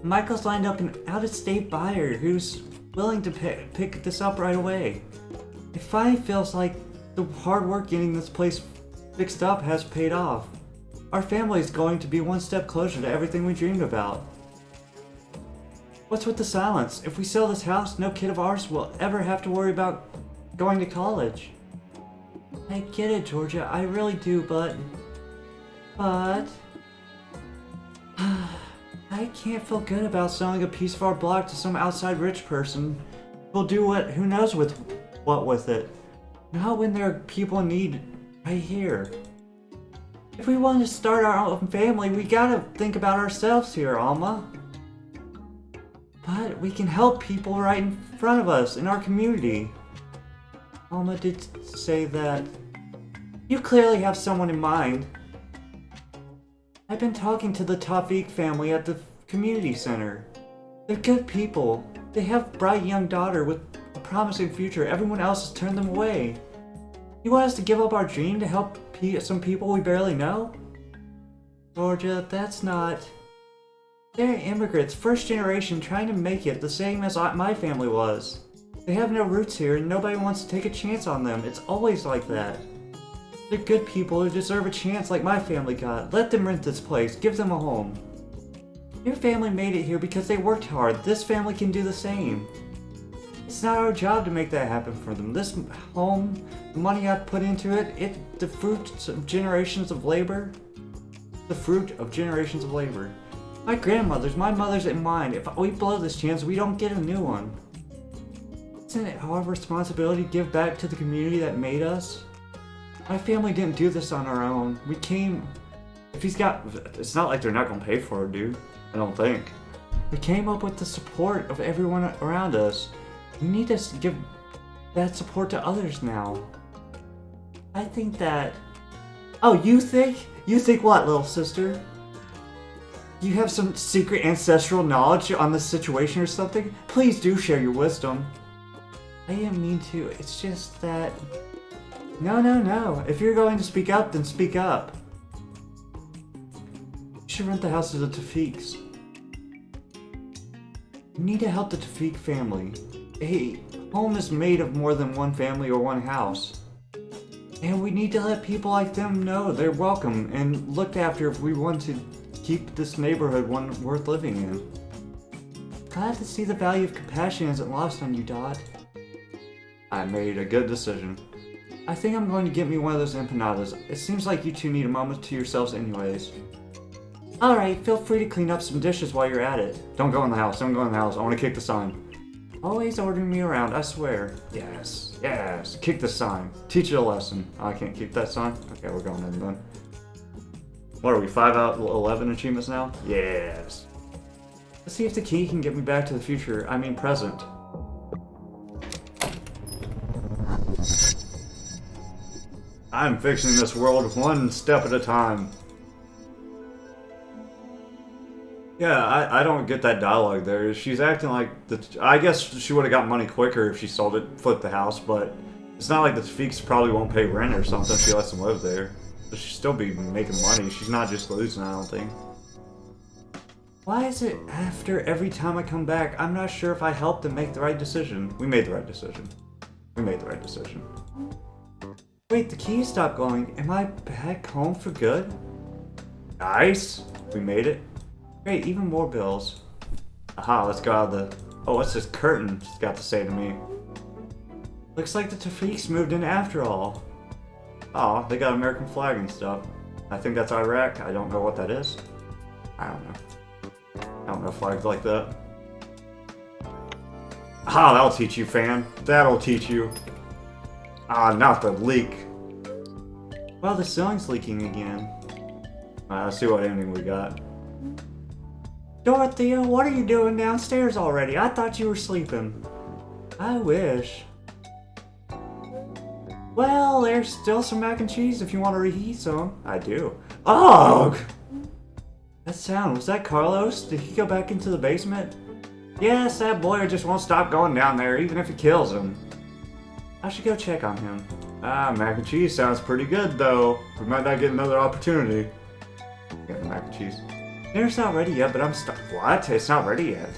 Michael's lined up an out-of-state buyer who's willing to pick this up right away. It finally feels like the hard work getting this place fixed up has paid off. Our family is going to be one step closer to everything we dreamed about. What's with the silence? If we sell this house, no kid of ours will ever have to worry about going to college. I get it, Georgia, I really do, but... I can't feel good about selling a piece of our block to some outside rich person who'll do who knows what with it. Not when there are people in need right here. If we want to start our own family, we gotta think about ourselves here, Alma. But we can help people right in front of us, in our community. Alma did say that. You clearly have someone in mind. I've been talking to the Tawfiq family at the community center. They're good people. They have a bright young daughter with a promising future. Everyone else has turned them away. You want us to give up our dream to help some people we barely know? Georgia, that's not... They're immigrants, first generation, trying to make it the same as my family was. They have no roots here and nobody wants to take a chance on them. It's always like that. They're good people who deserve a chance like my family got. Let them rent this place. Give them a home. Your family made it here because they worked hard. This family can do the same. It's not our job to make that happen for them. This home, the money I've put into it, the fruit of generations of labor. The fruit of generations of labor. My grandmother's, my mother's, and mine. If we blow this chance, we don't get a new one. Isn't it our responsibility to give back to the community that made us? My family didn't do this on our own. We came... It's not like they're not gonna pay for it, dude. I don't think. We came up with the support of everyone around us. We need to give that support to others now. I think that... Oh, you think? You think what, little sister? You have some secret ancestral knowledge on this situation or something? Please do share your wisdom. I didn't mean to. It's just that... No. If you're going to speak up, then speak up. You should rent the house to the Tawfiqs. We need to help the Tawfiq family. A home is made of more than one family or one house. And we need to let people like them know they're welcome and looked after if we want to keep this neighborhood one worth living in. Glad to see the value of compassion isn't lost on you, Dot. I made a good decision. I think I'm going to get me one of those empanadas. It seems like you two need a moment to yourselves anyways. Alright, feel free to clean up some dishes while you're at it. Don't go in the house, I want to kick the sign. Always ordering me around, I swear. Yes, yes. Kick the sign. Teach it a lesson. Oh, I can't keep that sign? Okay, we're going in then. What are we, 5 out of 11 achievements now? Yes. Let's see if the key can get me back to the future. I mean present. I'm fixing this world one step at a time. Yeah, I don't get that dialogue there. She's acting like I guess she would have got money quicker if she sold it, flipped the house, but it's not like the Feeks probably won't pay rent or something if she lets them live there. But she'll still be making money. She's not just losing, I don't think. Why is it after every time I come back, I'm not sure if I helped them make the right decision? We made the right decision. We made the right decision. Wait, the key stopped glowing. Am I back home for good? Nice. We made it. Great, even more bills. Aha, let's go out of the... Oh, what's this curtain it's got to say to me? Looks like the Tafiks moved in after all. Aw, they got American flag and stuff. I think that's Iraq. I don't know what that is. I don't know. I don't know flags like that. Ah, that'll teach you, fam. That'll teach you. Ah, not the leak. Well, the ceiling's leaking again. Let's see what ending we got. Dorothea, what are you doing downstairs already? I thought you were sleeping. I wish. Well, there's still some mac and cheese if you want to reheat some. I do. Ugh! That sound, was that Carlos? Did he go back into the basement? Yes, that boy just won't stop going down there, even if it kills him. I should go check on him. Ah, mac and cheese sounds pretty good, though. We might not get another opportunity. Get the mac and cheese. Dinner's not ready yet, but I'm stuck. What? It's not ready yet.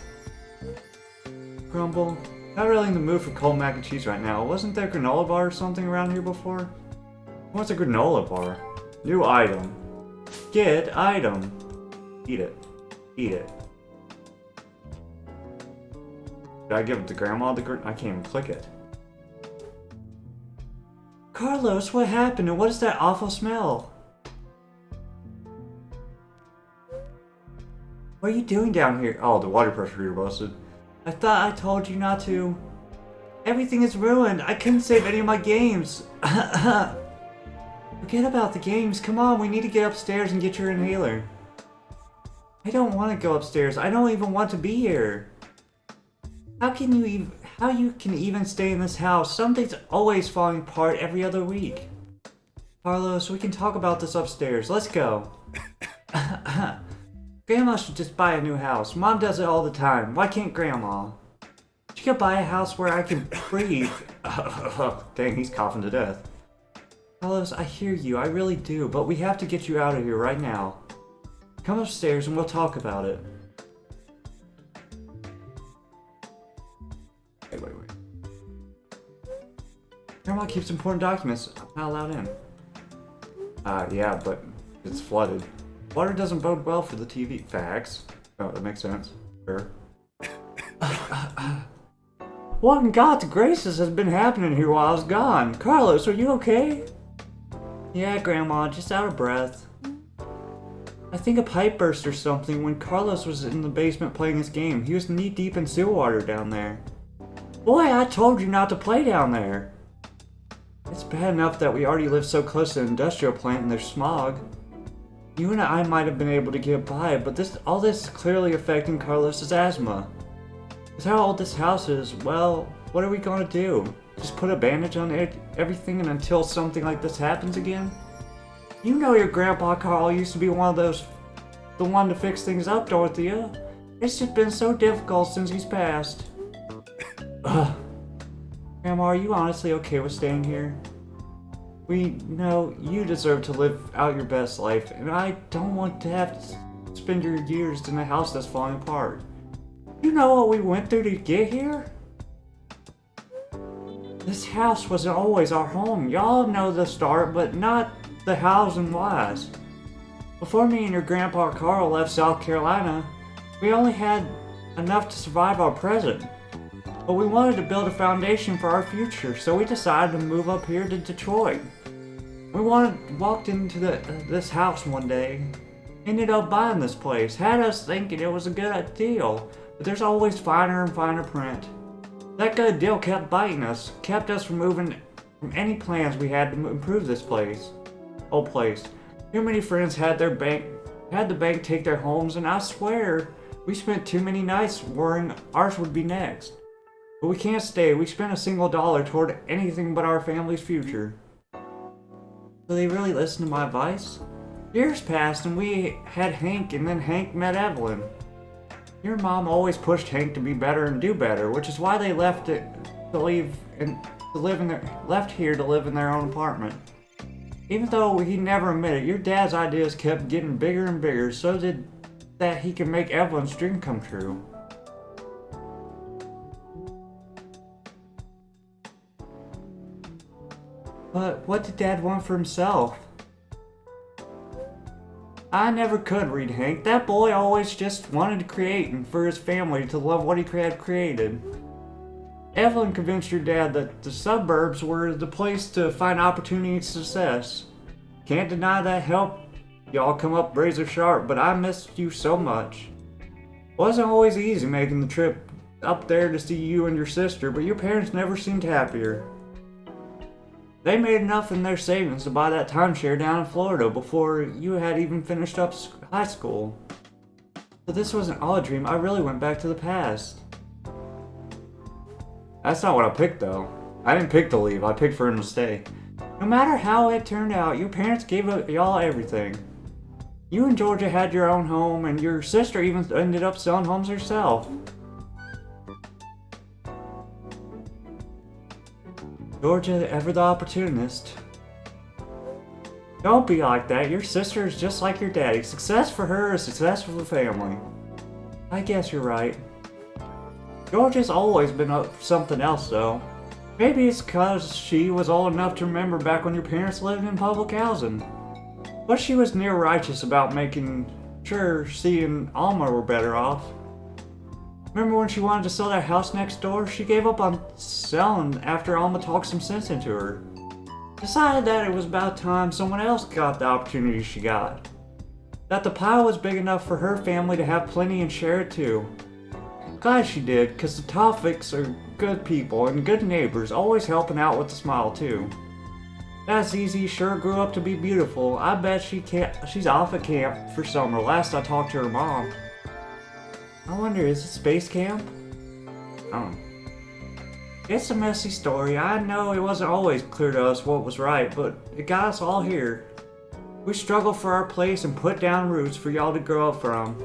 Grumble. Not really in the mood for cold mac and cheese right now. Wasn't there granola bar or something around here before? What's a granola bar? New item. Get item. Eat it. Eat it. Did I give it to Grandma? I can't even click it. Carlos, what happened? And what is that awful smell? What are you doing down here? Oh, the water pressure reader busted. I thought I told you not to. Everything is ruined. I couldn't save any of my games. Forget about the games. Come on, we need to get upstairs and get your inhaler. I don't want to go upstairs. I don't even want to be here. How you can even stay in this house? Something's always falling apart every other week. Carlos, we can talk about this upstairs. Let's go. Grandma should just buy a new house. Mom does it all the time. Why can't Grandma? She could buy a house where I can breathe. Dang, he's coughing to death. Carlos, I hear you. I really do. But we have to get you out of here right now. Come upstairs and we'll talk about it. Wait. Grandma keeps important documents. I'm not allowed in. Yeah, but it's flooded. Water doesn't bode well for the TV. Facts. Oh, that makes sense. Sure. What in God's graces has been happening here while I was gone? Carlos, are you okay? Yeah, Grandma, just out of breath. I think a pipe burst or something when Carlos was in the basement playing his game. He was knee-deep in sewer water down there. Boy, I told you not to play down there. It's bad enough that we already live so close to an industrial plant and there's smog. You and I might have been able to get by, but all this is clearly affecting Carlos's asthma. With how old this house is, well, what are we gonna do? Just put a bandage on everything and until something like this happens again? You know your Grandpa Carl used to be the one to fix things up, Dorothea. It's just been so difficult since he's passed. Ugh. Grandma, are you honestly okay with staying here? We know you deserve to live out your best life, and I don't want to have to spend your years in a house that's falling apart. You know what we went through to get here? This house wasn't always our home. Y'all know the start, but not the hows and whys. Before me and your Grandpa Carl left South Carolina, we only had enough to survive our present. But we wanted to build a foundation for our future, so we decided to move up here to Detroit. We walked into this house one day, ended up buying this place, had us thinking it was a good deal, but there's always finer and finer print. That good deal kept biting us, kept us from moving from any plans we had to improve this place. Old place. Too many friends had the bank take their homes, and I swear, we spent too many nights worrying ours would be next. But we can't stay. We spent a single dollar toward anything but our family's future. So they really listened to my advice? Years passed and we had Hank, and then Hank met Evelyn. Your mom always pushed Hank to be better and do better, which is why they left here to live in their own apartment. Even though he never admitted, your dad's ideas kept getting bigger and bigger, so did that he could make Evelyn's dream come true. But what did Dad want for himself? I never could read Hank. That boy always just wanted to create and for his family to love what he had created. Evelyn convinced your dad that the suburbs were the place to find opportunity and success. Can't deny that help. Y'all come up razor sharp, but I missed you so much. Wasn't always easy making the trip up there to see you and your sister, but your parents never seemed happier. They made enough in their savings to buy that timeshare down in Florida before you had even finished up high school. But this wasn't all a dream. I really went back to the past. That's not what I picked, though. I didn't pick to leave. I picked for him to stay. No matter how it turned out, your parents gave y'all everything. You and Georgia had your own home, and your sister even ended up selling homes herself. Georgia, ever the opportunist. Don't be like that. Your sister is just like your daddy. Success for her is success for the family. I guess you're right. Georgia's always been up for something else, though. Maybe it's because she was old enough to remember back when your parents lived in public housing. But she was near righteous about making sure she and Alma were better off. Remember when she wanted to sell that house next door? She gave up on selling after Alma talked some sense into her. Decided that it was about time someone else got the opportunity she got. That the pie was big enough for her family to have plenty and share it too. Glad she did, cause the Toffics are good people and good neighbors, always helping out with a smile too. That Zizi sure grew up to be beautiful. I bet she's off at camp for summer. Last I talked to her mom. I wonder, is it space camp? Oh. It's a messy story. I know it wasn't always clear to us what was right, but it got us all here. We struggled for our place and put down roots for y'all to grow up from.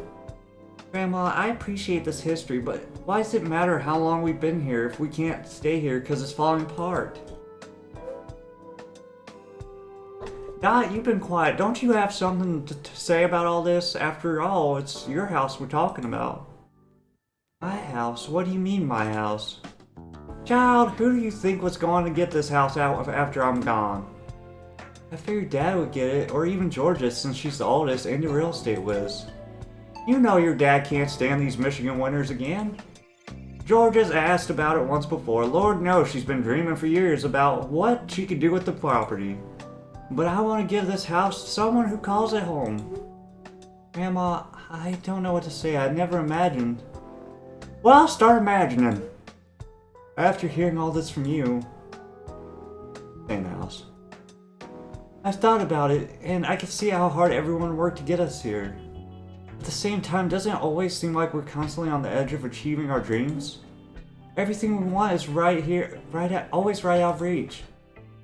Grandma, I appreciate this history, but why does it matter how long we've been here if we can't stay here because it's falling apart? Dot, you've been quiet. Don't you have something to say about all this? After all, it's your house we're talking about. My house? What do you mean, my house? Child, who do you think was going to get this house out after I'm gone? I figured Dad would get it, or even Georgia, since she's the oldest and the real estate whiz. You know your dad can't stand these Michigan winters again. Georgia's asked about it once before. Lord knows she's been dreaming for years about what she could do with the property. But I want to give this house to someone who calls it home. Grandma, I don't know what to say. I'd never imagined. Well, start imagining. After hearing all this from you. Same house. I've thought about it, and I can see how hard everyone worked to get us here. At the same time, doesn't it always seem like we're constantly on the edge of achieving our dreams? Everything we want is right here, always right out of reach.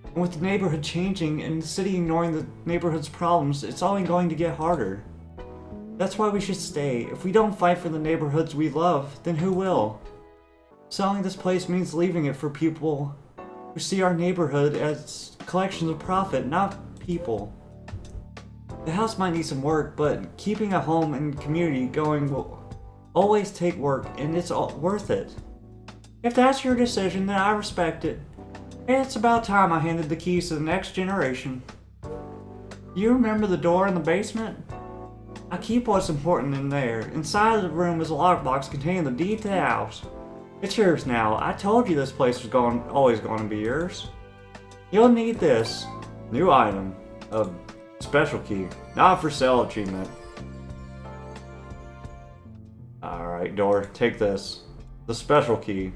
And with the neighborhood changing and the city ignoring the neighborhood's problems, it's only going to get harder. That's why we should stay. If we don't fight for the neighborhoods we love, then who will? Selling this place means leaving it for people who see our neighborhood as collections of profit, not people. The house might need some work, but keeping a home and community going will always take work, and it's worth it. If that's your decision, then I respect it. It's about time I handed the keys to the next generation. You remember the door in the basement? I keep what's important in there. Inside of the room is a lockbox containing the deed to the house. It's yours now. I told you this place was always going to be yours. You'll need this. New item. A special key. Not for sale achievement. Alright, door. Take this. The special key.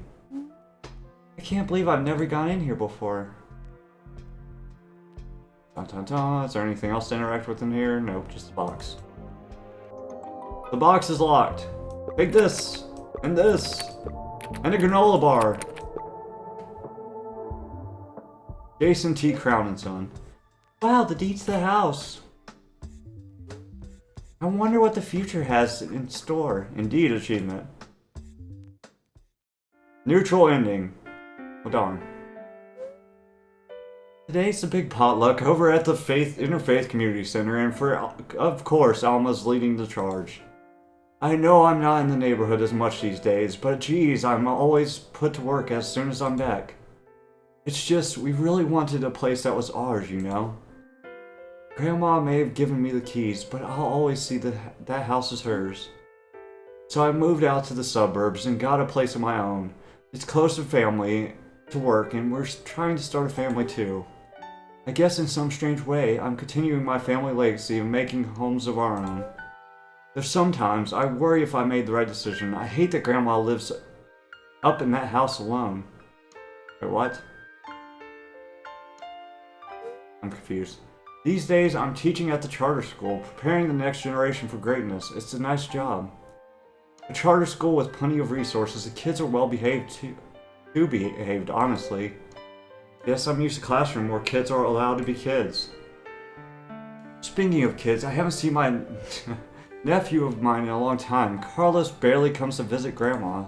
I can't believe I've never gone in here before. Dun, dun, dun. Is there anything else to interact with in here? Nope, just the box. The box is locked. Take this, and this, and a granola bar. Jason T. Crown and Son. Wow, the deed to the house. I wonder what the future has in store. Indeed, achievement. Neutral ending. Well, darn. Today's the big potluck over at the Interfaith Community Center, and of course, Alma's leading the charge. I know I'm not in the neighborhood as much these days, but geez, I'm always put to work as soon as I'm back. It's just, we really wanted a place that was ours, you know? Grandma may have given me the keys, but I'll always see that house is hers. So I moved out to the suburbs and got a place of my own. It's close to family, to work, and we're trying to start a family too. I guess in some strange way, I'm continuing my family legacy of making homes of our own. Though sometimes I worry if I made the right decision. I hate that Grandma lives up in that house alone. Wait, what? I'm confused. These days, I'm teaching at the charter school, preparing the next generation for greatness. It's a nice job. A charter school with plenty of resources. The kids are well behaved too. Too behaved, honestly. Yes, I'm used to a classroom where kids are allowed to be kids. Speaking of kids, I haven't seen my nephew of mine in a long time. Carlos barely comes to visit Grandma.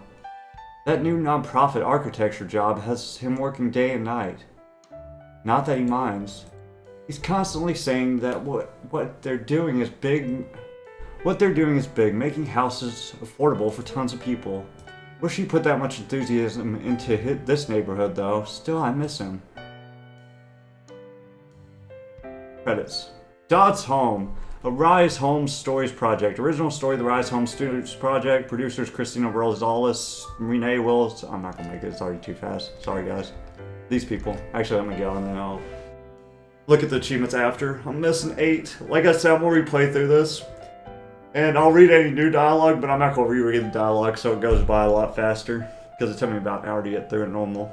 That new non-profit architecture job has him working day and night. Not that he minds. He's constantly saying that what they're doing is big. What they're doing is big, making houses affordable for tons of people. Wish he put that much enthusiasm into this neighborhood, though. Still, I miss him. Credits. Dot's Home. A Rise Home Stories project. Original story, The Rise Home Stories project. Producers, Christina Rosales, Renee Willis. I'm not gonna make it, it's already too fast. Sorry, guys. These people. Actually, let me go and then I'll look at the achievements after. I'm missing 8. Like I said, I'm gonna replay through this. And I'll read any new dialogue, but I'm not going to reread the dialogue so it goes by a lot faster. Because it took me about an hour to get through it normal.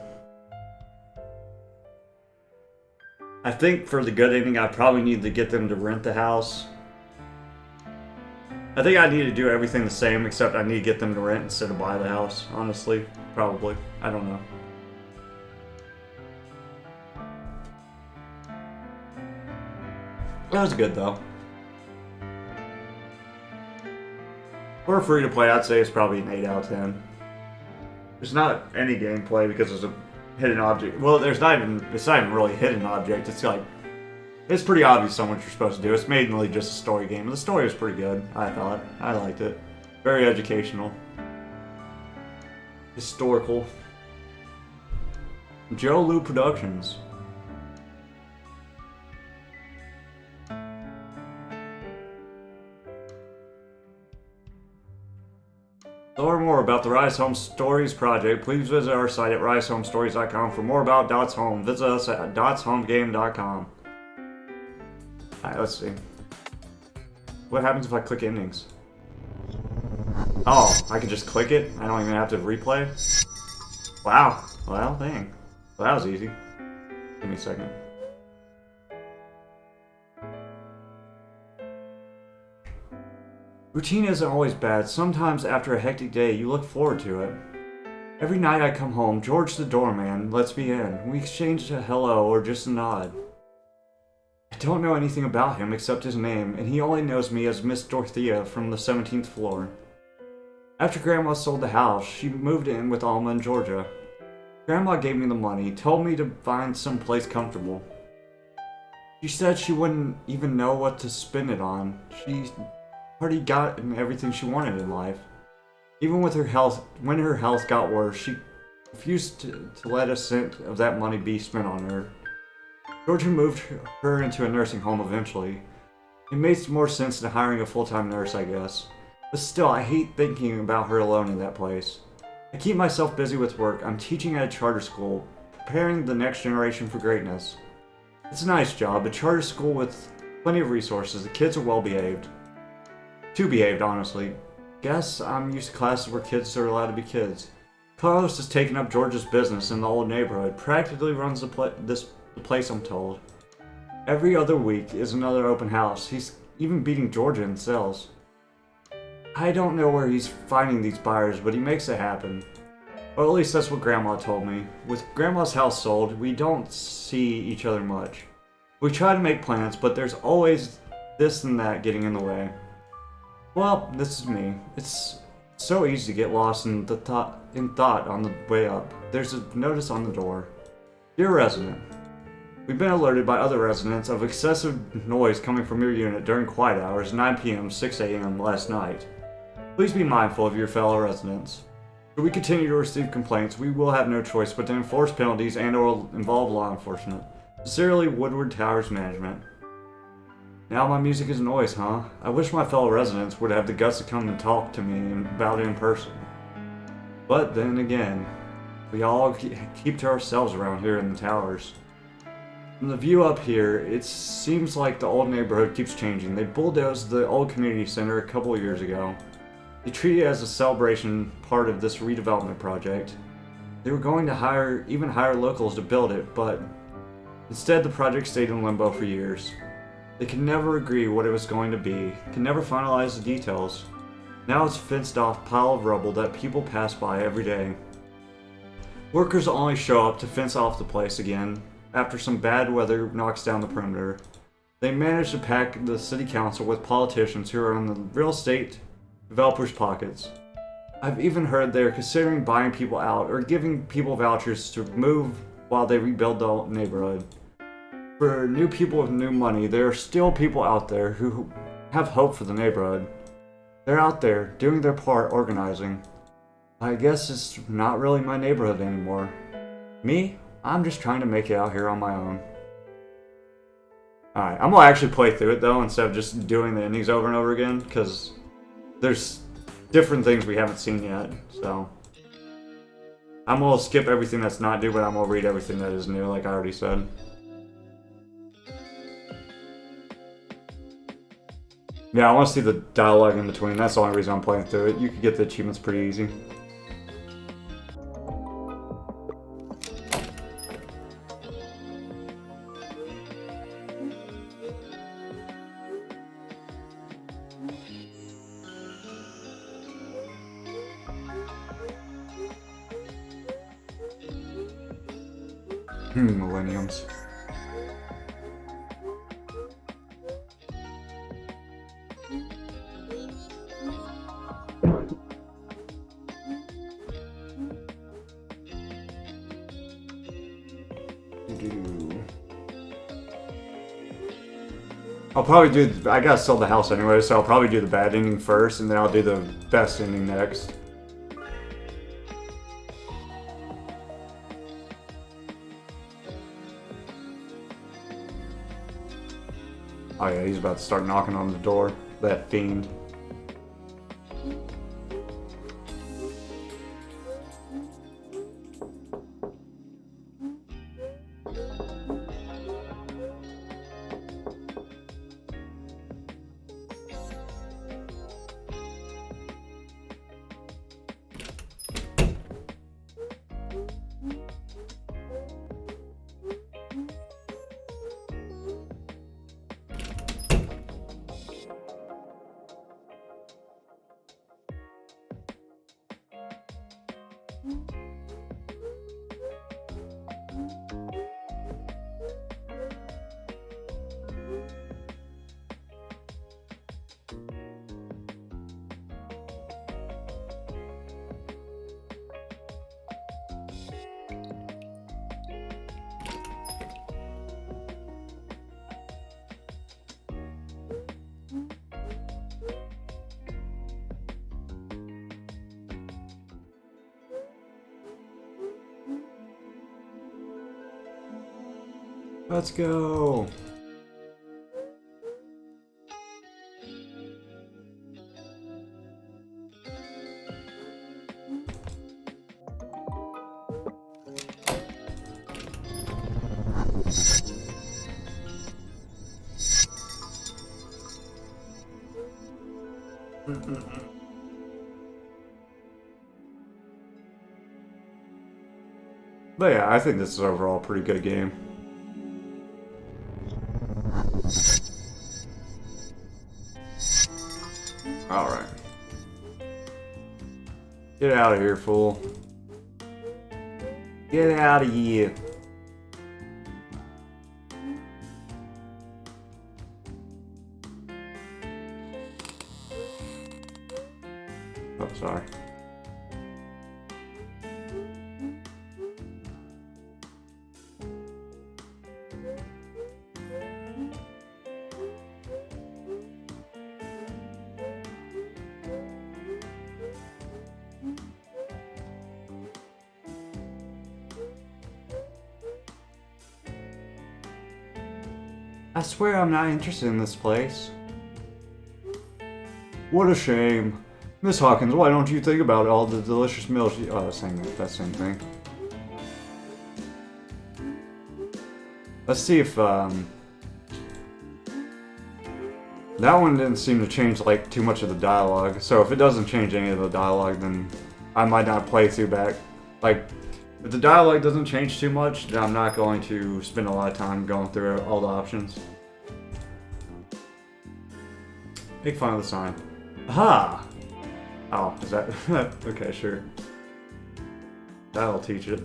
I think for the good ending, I probably need to get them to rent the house. I think I need to do everything the same, except I need to get them to rent instead of buy the house, honestly. Probably. I don't know. That was good, though. For free to play, I'd say it's probably an 8 out of 10. There's not any gameplay because there's a hidden object. Well, it's not even really a hidden object. It's like, it's pretty obvious on what you're supposed to do. It's mainly just a story game. And the story was pretty good, I thought. I liked it. Very educational. Historical. Joe Lou Productions. To learn more about the Rise Home Stories project, please visit our site at risehomestories.com. For more about Dot's Home, visit us at dotshomegame.com. Alright, let's see. What happens if I click endings? Oh, I can just click it? I don't even have to replay? Wow. Well, dang. Well, that was easy. Give me a second. Routine isn't always bad. Sometimes after a hectic day, you look forward to it. Every night I come home, George the doorman lets me in. We exchange a hello or just a nod. I don't know anything about him except his name, and he only knows me as Miss Dorothea from the 17th floor. After Grandma sold the house, she moved in with Alma and Georgia. Grandma gave me the money, told me to find some place comfortable. She said she wouldn't even know what to spend it on. She already got everything she wanted in life. Even with her health, when her health got worse, she refused to let a cent of that money be spent on her. Georgia moved her into a nursing home eventually. It made more sense than hiring a full-time nurse, I guess. But still, I hate thinking about her alone in that place. I keep myself busy with work. I'm teaching at a charter school, preparing the next generation for greatness. It's a nice job, a charter school with plenty of resources. The kids are well behaved. Too behaved, honestly. Guess I'm used to classes where kids are allowed to be kids. Carlos has taken up George's business in the old neighborhood, practically runs the place, I'm told. Every other week is another open house. He's even beating Georgia in sales. I don't know where he's finding these buyers, but he makes it happen. Or at least that's what Grandma told me. With Grandma's house sold, we don't see each other much. We try to make plans, but there's always this and that getting in the way. Well, this is me. It's so easy to get lost in thought on the way up. There's a notice on the door. Dear resident, we've been alerted by other residents of excessive noise coming from your unit during quiet hours 9 p.m. 6 a.m. last night. Please be mindful of your fellow residents. If we continue to receive complaints, we will have no choice but to enforce penalties and/or involve law enforcement. Sincerely, Woodward Towers Management. Now my music is noise, huh? I wish my fellow residents would have the guts to come and talk to me about it in person. But then again, we all keep to ourselves around here in the towers. From the view up here, it seems like the old neighborhood keeps changing. They bulldozed the old community center a couple of years ago. They treated it as a celebration part of this redevelopment project. They were going to even hire locals to build it, but instead the project stayed in limbo for years. They could never agree what it was going to be, could never finalize the details. Now it's a fenced off pile of rubble that people pass by every day. Workers only show up to fence off the place again after some bad weather knocks down the perimeter. They manage to pack the city council with politicians who are in the real estate developers' pockets. I've even heard they're considering buying people out or giving people vouchers to move while they rebuild the neighborhood. For new people with new money, there are still people out there who have hope for the neighborhood. They're out there doing their part organizing. I guess it's not really my neighborhood anymore. Me, I'm just trying to make it out here on my own. Alright, I'm gonna actually play through it though instead of just doing the endings over and over again, because there's different things we haven't seen yet, so. I'm gonna skip everything that's not new, but I'm gonna read everything that is new, like I already said. Yeah, I want to see the dialogue in between. That's the only reason I'm playing through it. You could get the achievements pretty easy. Millenniums. I'll probably do, I gotta sell the house anyway, so I'll probably do the bad ending first, and then I'll do the best ending next. Oh yeah, he's about to start knocking on the door, that fiend. Let's go! But yeah, I think this is overall a pretty good game. Alright. Get out of here, fool. Get out of here. Oh, sorry. I swear I'm not interested in this place. What a shame. Miss Hawkins, why don't you think about all the delicious meals you... Oh, that same thing. Let's see if, That one didn't seem to change, like, too much of the dialogue. So if it doesn't change any of the dialogue, then I might not play through back. Like, if the dialogue doesn't change too much, then I'm not going to spend a lot of time going through all the options. Make fun of the sign. Aha! Oh, is that... okay, sure. That'll teach it.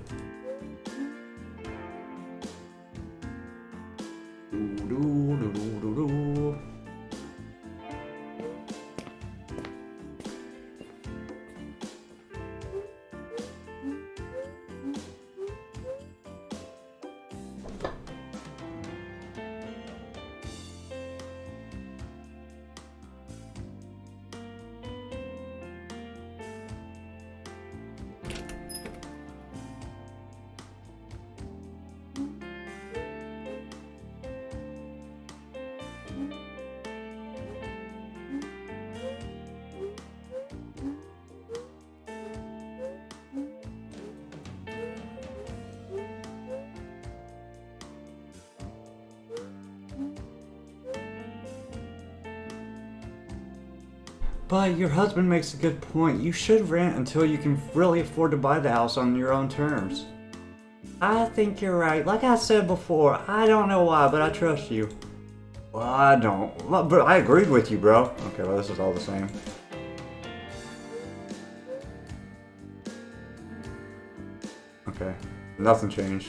But your husband makes a good point. You should rent until you can really afford to buy the house on your own terms. I think you're right. Like I said before, I don't know why, but I trust you. Well, I don't. But I agreed with you, bro. Okay, well, this is all the same. Okay, nothing changed.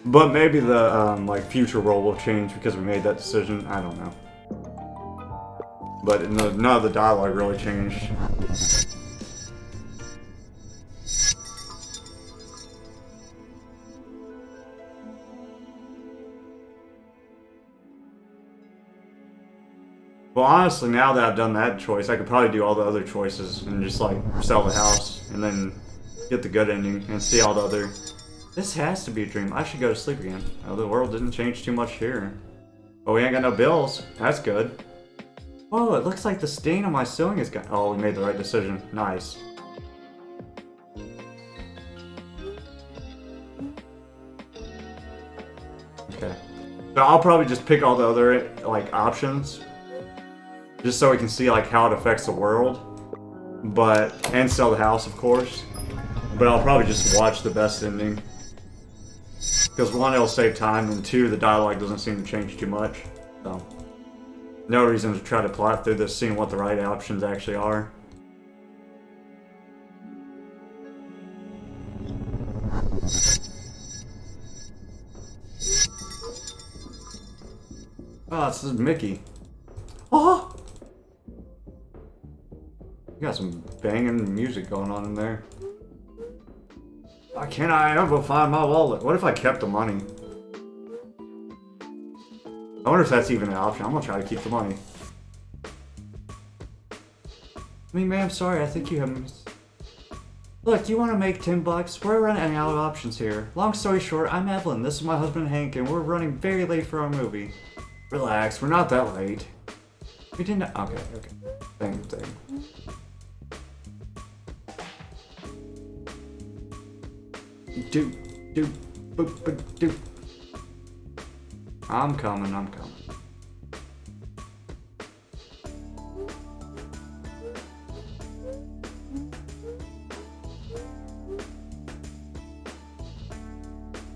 But maybe the like future role will change because we made that decision. I don't know. But none of the dialogue really changed. Well, honestly, now that I've done that choice, I could probably do all the other choices and just like sell the house and then get the good ending and see all the other... This has to be a dream. I should go to sleep again. Oh, the world didn't change too much here. Oh, we ain't got no bills. That's good. Whoa, it looks like the stain on my sewing is gone. Oh, we made the right decision. Nice. Okay. So I'll probably just pick all the other, like, options. Just so we can see, like, how it affects the world. And sell the house, of course. But I'll probably just watch the best ending. Because one, it'll save time, and two, the dialogue doesn't seem to change too much. So, no reason to try to plot through this, seeing what the right options actually are. Oh, this is Mickey. Oh! You got some banging music going on in there. Why can't I ever find my wallet? What if I kept the money? I wonder if that's even an option. I'm gonna try to keep the money. I mean, ma'am, sorry, I think you have... Look, you want to make $10? We're running out of options here. Long story short, I'm Evelyn. This is my husband Hank, and we're running very late for our movie. Relax, we're not that late. We didn't... Okay. Same thing. Do. I'm coming.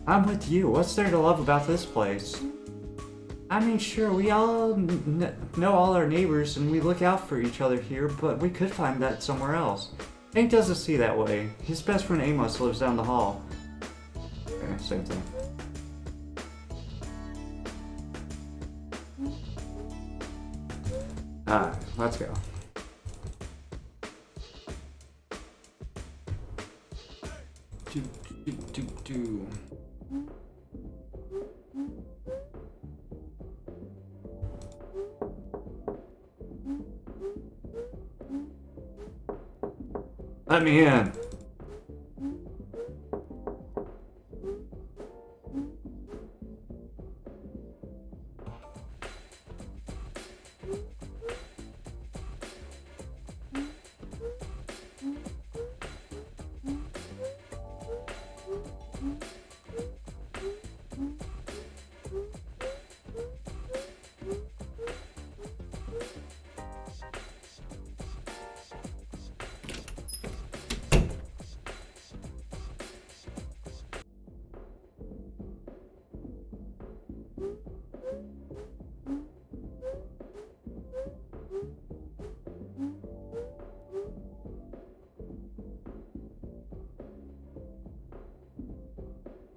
I'm with you. What's there to love about this place? I mean, sure, we all know all our neighbors and we look out for each other here, but we could find that somewhere else. Hank doesn't see that way. His best friend Amos lives down the hall. Okay, same thing. Alright, let's go. Do. Let me in.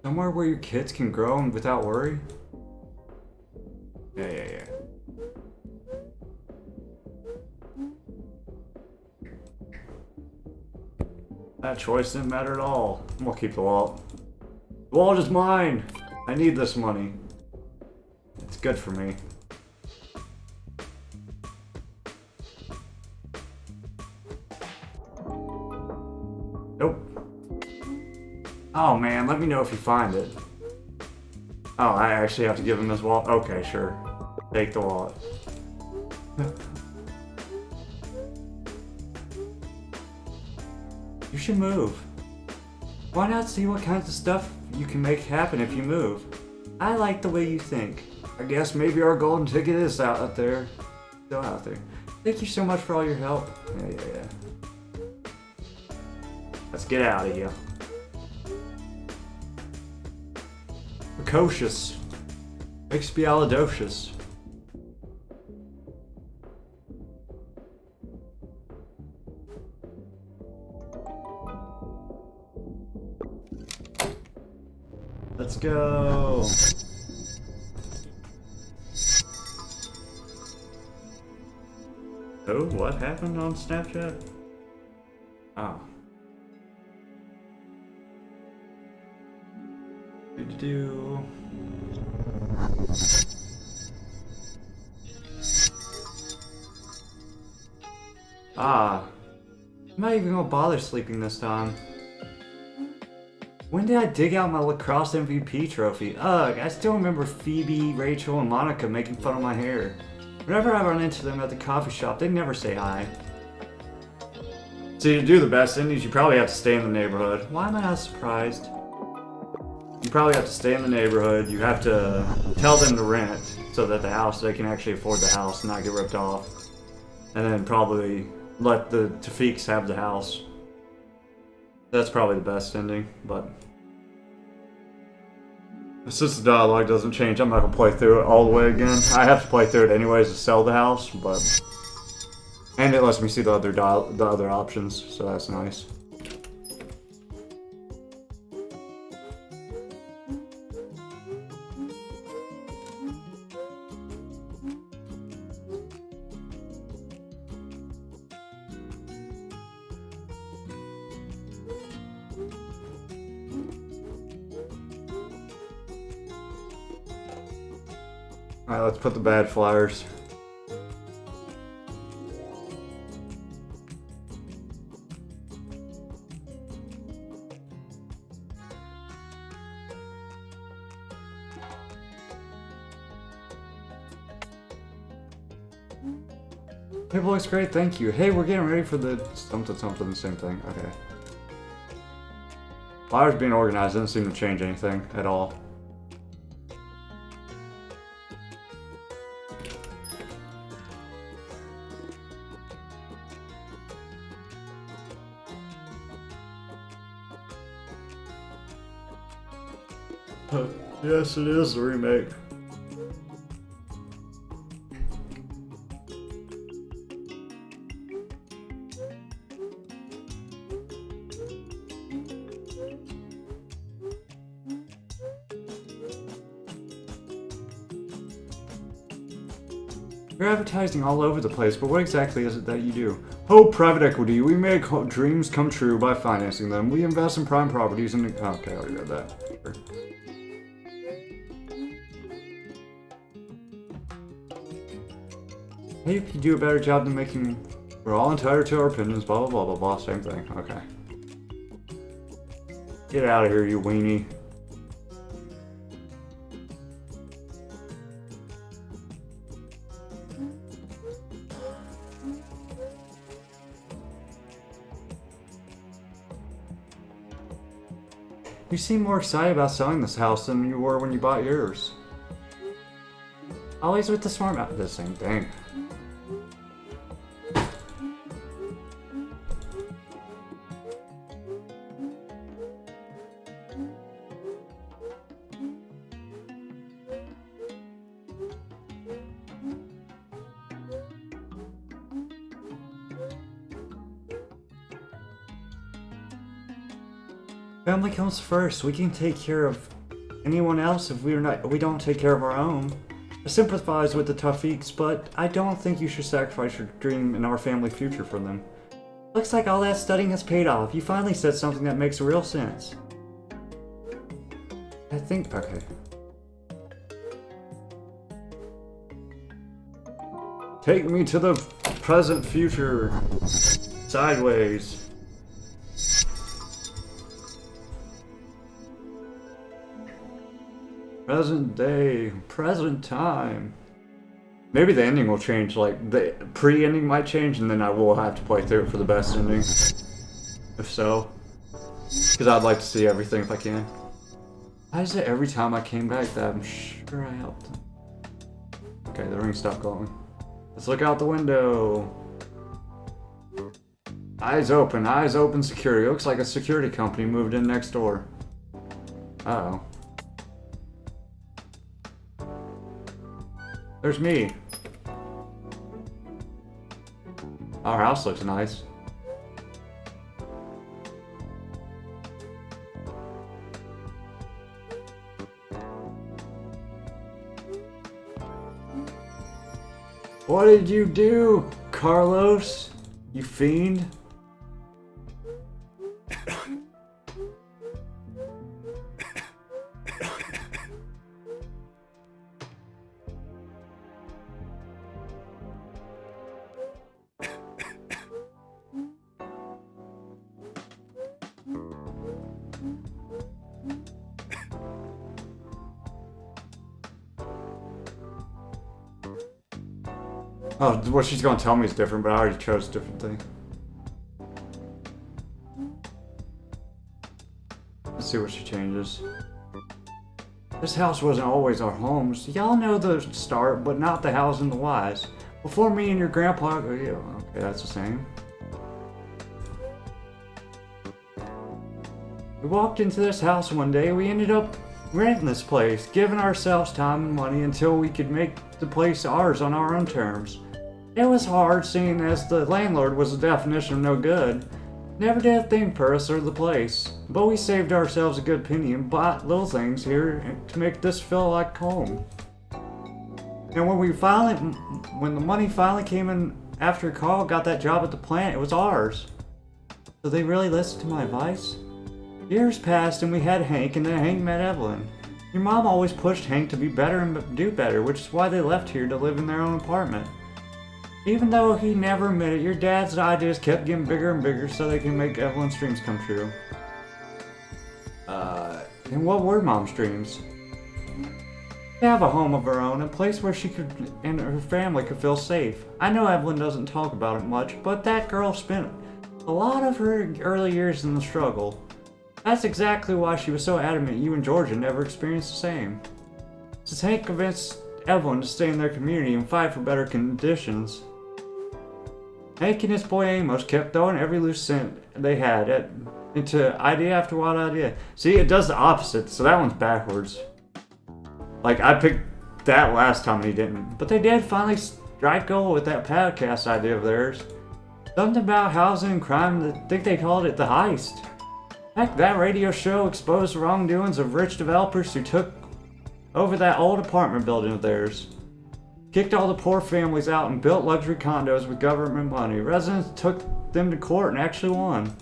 Somewhere where your kids can grow and without worry? Yeah. That choice didn't matter at all. I'm gonna keep the wallet. The wallet is mine! I need this money. It's good for me. Nope. Oh man, let me know if you find it. Oh, I actually have to give him his wallet? Okay, sure. Take the wallet. You should move. Why not see what kinds of stuff you can make happen if you move? I like the way you think. I guess maybe our golden ticket is out there. Still out there. Thank you so much for all your help. Yeah. Let's get out of here. Precocious. Expialidocious. Let's go. Oh, what happened on Snapchat? Oh. Do. I'm not even gonna bother sleeping this time. When did I dig out my lacrosse MVP trophy? Ugh, I still remember Phoebe, Rachel, and Monica making fun of my hair. Whenever I run into them at the coffee shop, they never say hi. See, to do the best endings, you probably have to stay in the neighborhood. Why am I not surprised? You probably have to stay in the neighborhood. You have to tell them to rent so that they can actually afford the house and not get ripped off. And then probably let the Tafiks have the house. That's probably the best ending, but since the dialogue doesn't change, I'm not gonna play through it all the way again. I have to play through it anyways to sell the house, but and it lets me see the other options, so that's nice. Alright, let's put the bad flyers. Paper looks great, thank you. Hey, we're getting ready for the something, the same thing. Okay. Flyers being organized doesn't seem to change anything at all. Yes, it is the remake. You're advertising all over the place, but what exactly is it that you do? Oh, private equity. We make dreams come true by financing them. We invest in prime properties and... Okay, I already read that. Sure. Hey, if you do a better job than making... We're all entitled to our opinions, blah, blah, blah, blah, blah. Same thing. Okay. Get out of here, you weenie. You seem more excited about selling this house than you were when you bought yours. Always with the smart mouth. The same thing. Family comes first. We can take care of anyone else if we don't take care of our own. I sympathize with the Taufiqs, but I don't think you should sacrifice your dream and our family future for them. Looks like all that studying has paid off. You finally said something that makes real sense. I think... okay. Take me to the present future. Sideways. Present day, present time. Maybe the ending will change, like the pre-ending might change, and then I will have to play through it for the best ending. If so. Because I'd like to see everything if I can. Why is it every time I came back that I'm sure I helped them? Okay, the ring stopped glowing. Let's look out the window. Eyes open security. Looks like a security company moved in next door. Uh-oh. There's me. Our house looks nice. What did you do, Carlos? You fiend? Oh, what she's gonna tell me is different, but I already chose a different thing. Let's see what she changes. This house wasn't always our home. Y'all know the start, but not the hows and the whys. Before me and your grandpa... Oh, yeah, okay, that's the same. We walked into this house one day. We ended up renting this place, giving ourselves time and money until we could make the place ours on our own terms. It was hard, seeing as the landlord was the definition of no good. Never did a thing for us or the place, but we saved ourselves a good penny and bought little things here to make this feel like home. And when the money finally came in after Carl got that job at the plant, it was ours. So they really listened to my advice? Years passed and we had Hank, and then Hank met Evelyn. Your mom always pushed Hank to be better and do better, which is why they left here to live in their own apartment. Even though he never admitted, your dad's ideas kept getting bigger and bigger so they can make Evelyn's dreams come true. And what were Mom's dreams? To have a home of her own, a place where she could and her family could feel safe. I know Evelyn doesn't talk about it much, but that girl spent a lot of her early years in the struggle. That's exactly why she was so adamant you and Georgia never experienced the same. Since Hank convinced Evelyn to stay in their community and fight for better conditions, Hank and his boy Amos kept throwing every loose cent they had into idea after wild idea. See, it does the opposite, so that one's backwards. Like, I picked that last time and he didn't. But they did finally strike gold with that podcast idea of theirs. Something about housing and crime, I think they called it the heist. Heck, that radio show exposed the wrongdoings of rich developers who took over that old apartment building of theirs. Kicked all the poor families out and built luxury condos with government money. Residents took them to court and actually won.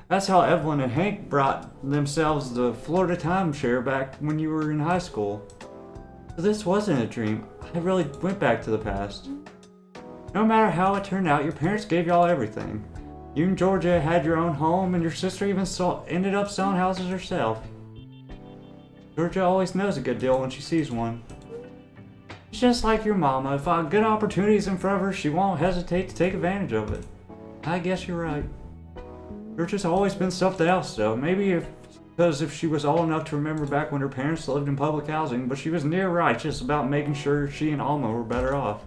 That's how Evelyn and Hank brought themselves the Florida timeshare back when you were in high school. So this wasn't a dream. I really went back to the past. No matter how it turned out, your parents gave y'all everything. You and Georgia had your own home, and your sister even ended up selling houses herself. Georgia always knows a good deal when she sees one. It's just like your mama. If a good opportunity is in front of her, she won't hesitate to take advantage of it. I guess you're right. Georgia's always been something else, though. Maybe because if she was old enough to remember back when her parents lived in public housing, but she was near righteous about making sure she and Alma were better off.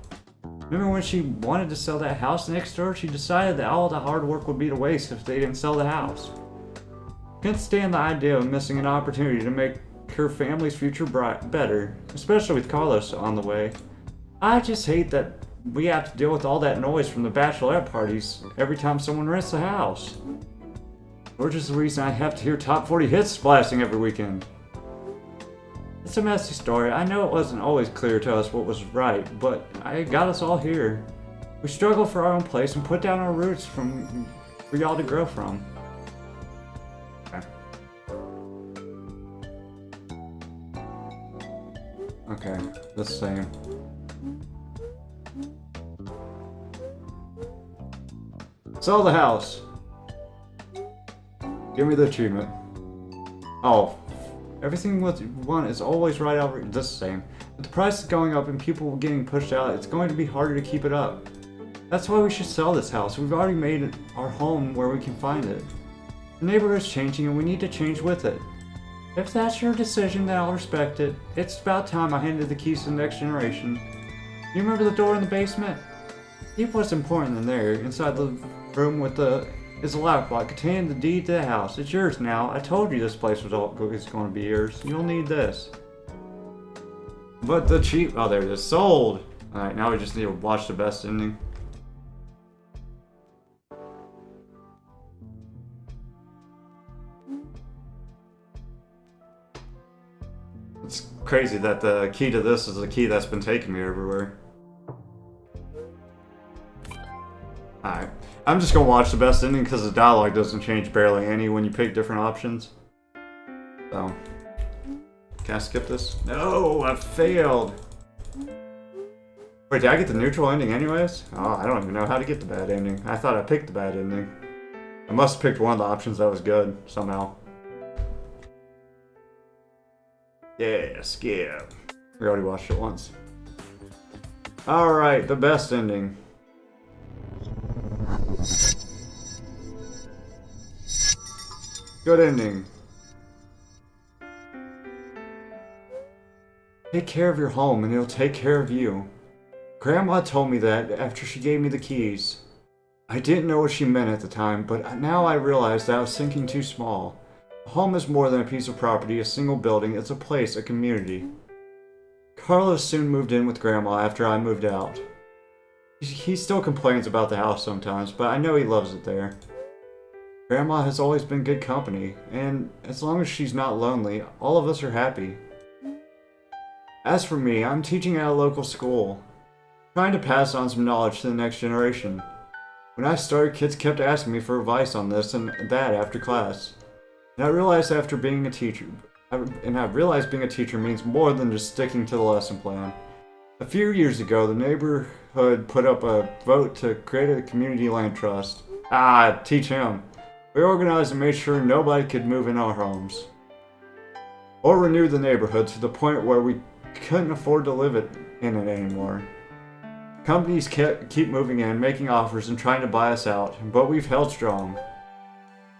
Remember when she wanted to sell that house next door? She decided that all the hard work would be to waste if they didn't sell the house. Couldn't stand the idea of missing an opportunity to make her family's future better, especially with Carlos on the way. I just hate that we have to deal with all that noise from the bachelorette parties every time someone rents the house. Or just the reason I have to hear top 40 hits blasting every weekend. It's a messy story. I know it wasn't always clear to us what was right, but it got us all here. We struggle for our own place and put down our roots for y'all to grow from. Okay, the same. Sell the house. Give me the achievement. Oh, everything with one is always right over the same. But the price is going up and people getting pushed out, it's going to be harder to keep it up. That's why we should sell this house. We've already made it our home where we can find it. The neighborhood's changing and we need to change with it. If that's your decision, then I'll respect it. It's about time I handed the keys to the next generation. You remember the door in the basement? Keep what's important in there. Inside the room is a lockbox containing the deed to the house. It's yours now. I told you this place was going to be yours. You'll need this. But the oh, there it is. Sold! Alright, now we just need to watch the best ending. It's crazy that the key to this is the key that's been taking me everywhere. Alright. I'm just gonna watch the best ending because the dialogue doesn't change barely any when you pick different options. So. Can I skip this? No, I failed. Wait, did I get the neutral ending anyways? Oh, I don't even know how to get the bad ending. I thought I picked the bad ending. I must have picked one of the options that was good, somehow. Yeah, skip. We already watched it once. Alright, the best ending. Good ending. Take care of your home and it'll take care of you. Grandma told me that after she gave me the keys. I didn't know what she meant at the time, but now I realize that I was thinking too small. A home is more than a piece of property, a single building. It's a place, a community. Carlos soon moved in with Grandma after I moved out. He still complains about the house sometimes, but I know he loves it there. Grandma has always been good company, and as long as she's not lonely, all of us are happy. As for me, I'm teaching at a local school, trying to pass on some knowledge to the next generation. When I started, kids kept asking me for advice on this and that after class. And I realized being a teacher means more than just sticking to the lesson plan. A few years ago, the neighborhood put up a vote to create a community land trust. Teach him. We organized and made sure nobody could move in our homes. Or renew the neighborhood to the point where we couldn't afford to live in it anymore. Companies keep moving in, making offers and trying to buy us out, but we've held strong.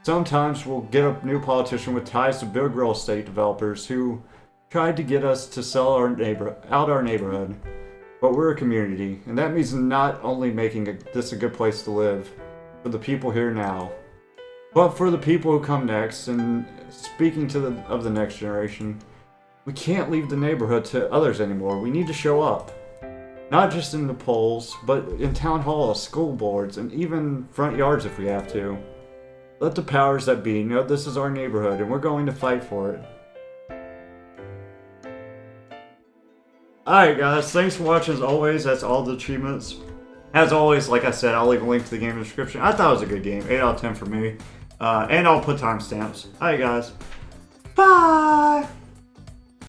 Sometimes we'll get a new politician with ties to big real estate developers who tried to get us to sell out our neighborhood. But we're a community, and that means not only making this a good place to live for the people here now, but for the people who come next. And speaking of the next generation, we can't leave the neighborhood to others anymore. We need to show up. Not just in the polls, but in town halls, school boards, and even front yards if we have to. Let the powers that be know this is our neighborhood and we're going to fight for it. Alright guys, thanks for watching as always. That's all the achievements. As always, like I said, I'll leave a link to the game in the description. I thought it was a good game. 8 out of 10 for me. And I'll put timestamps. Alright guys. Bye!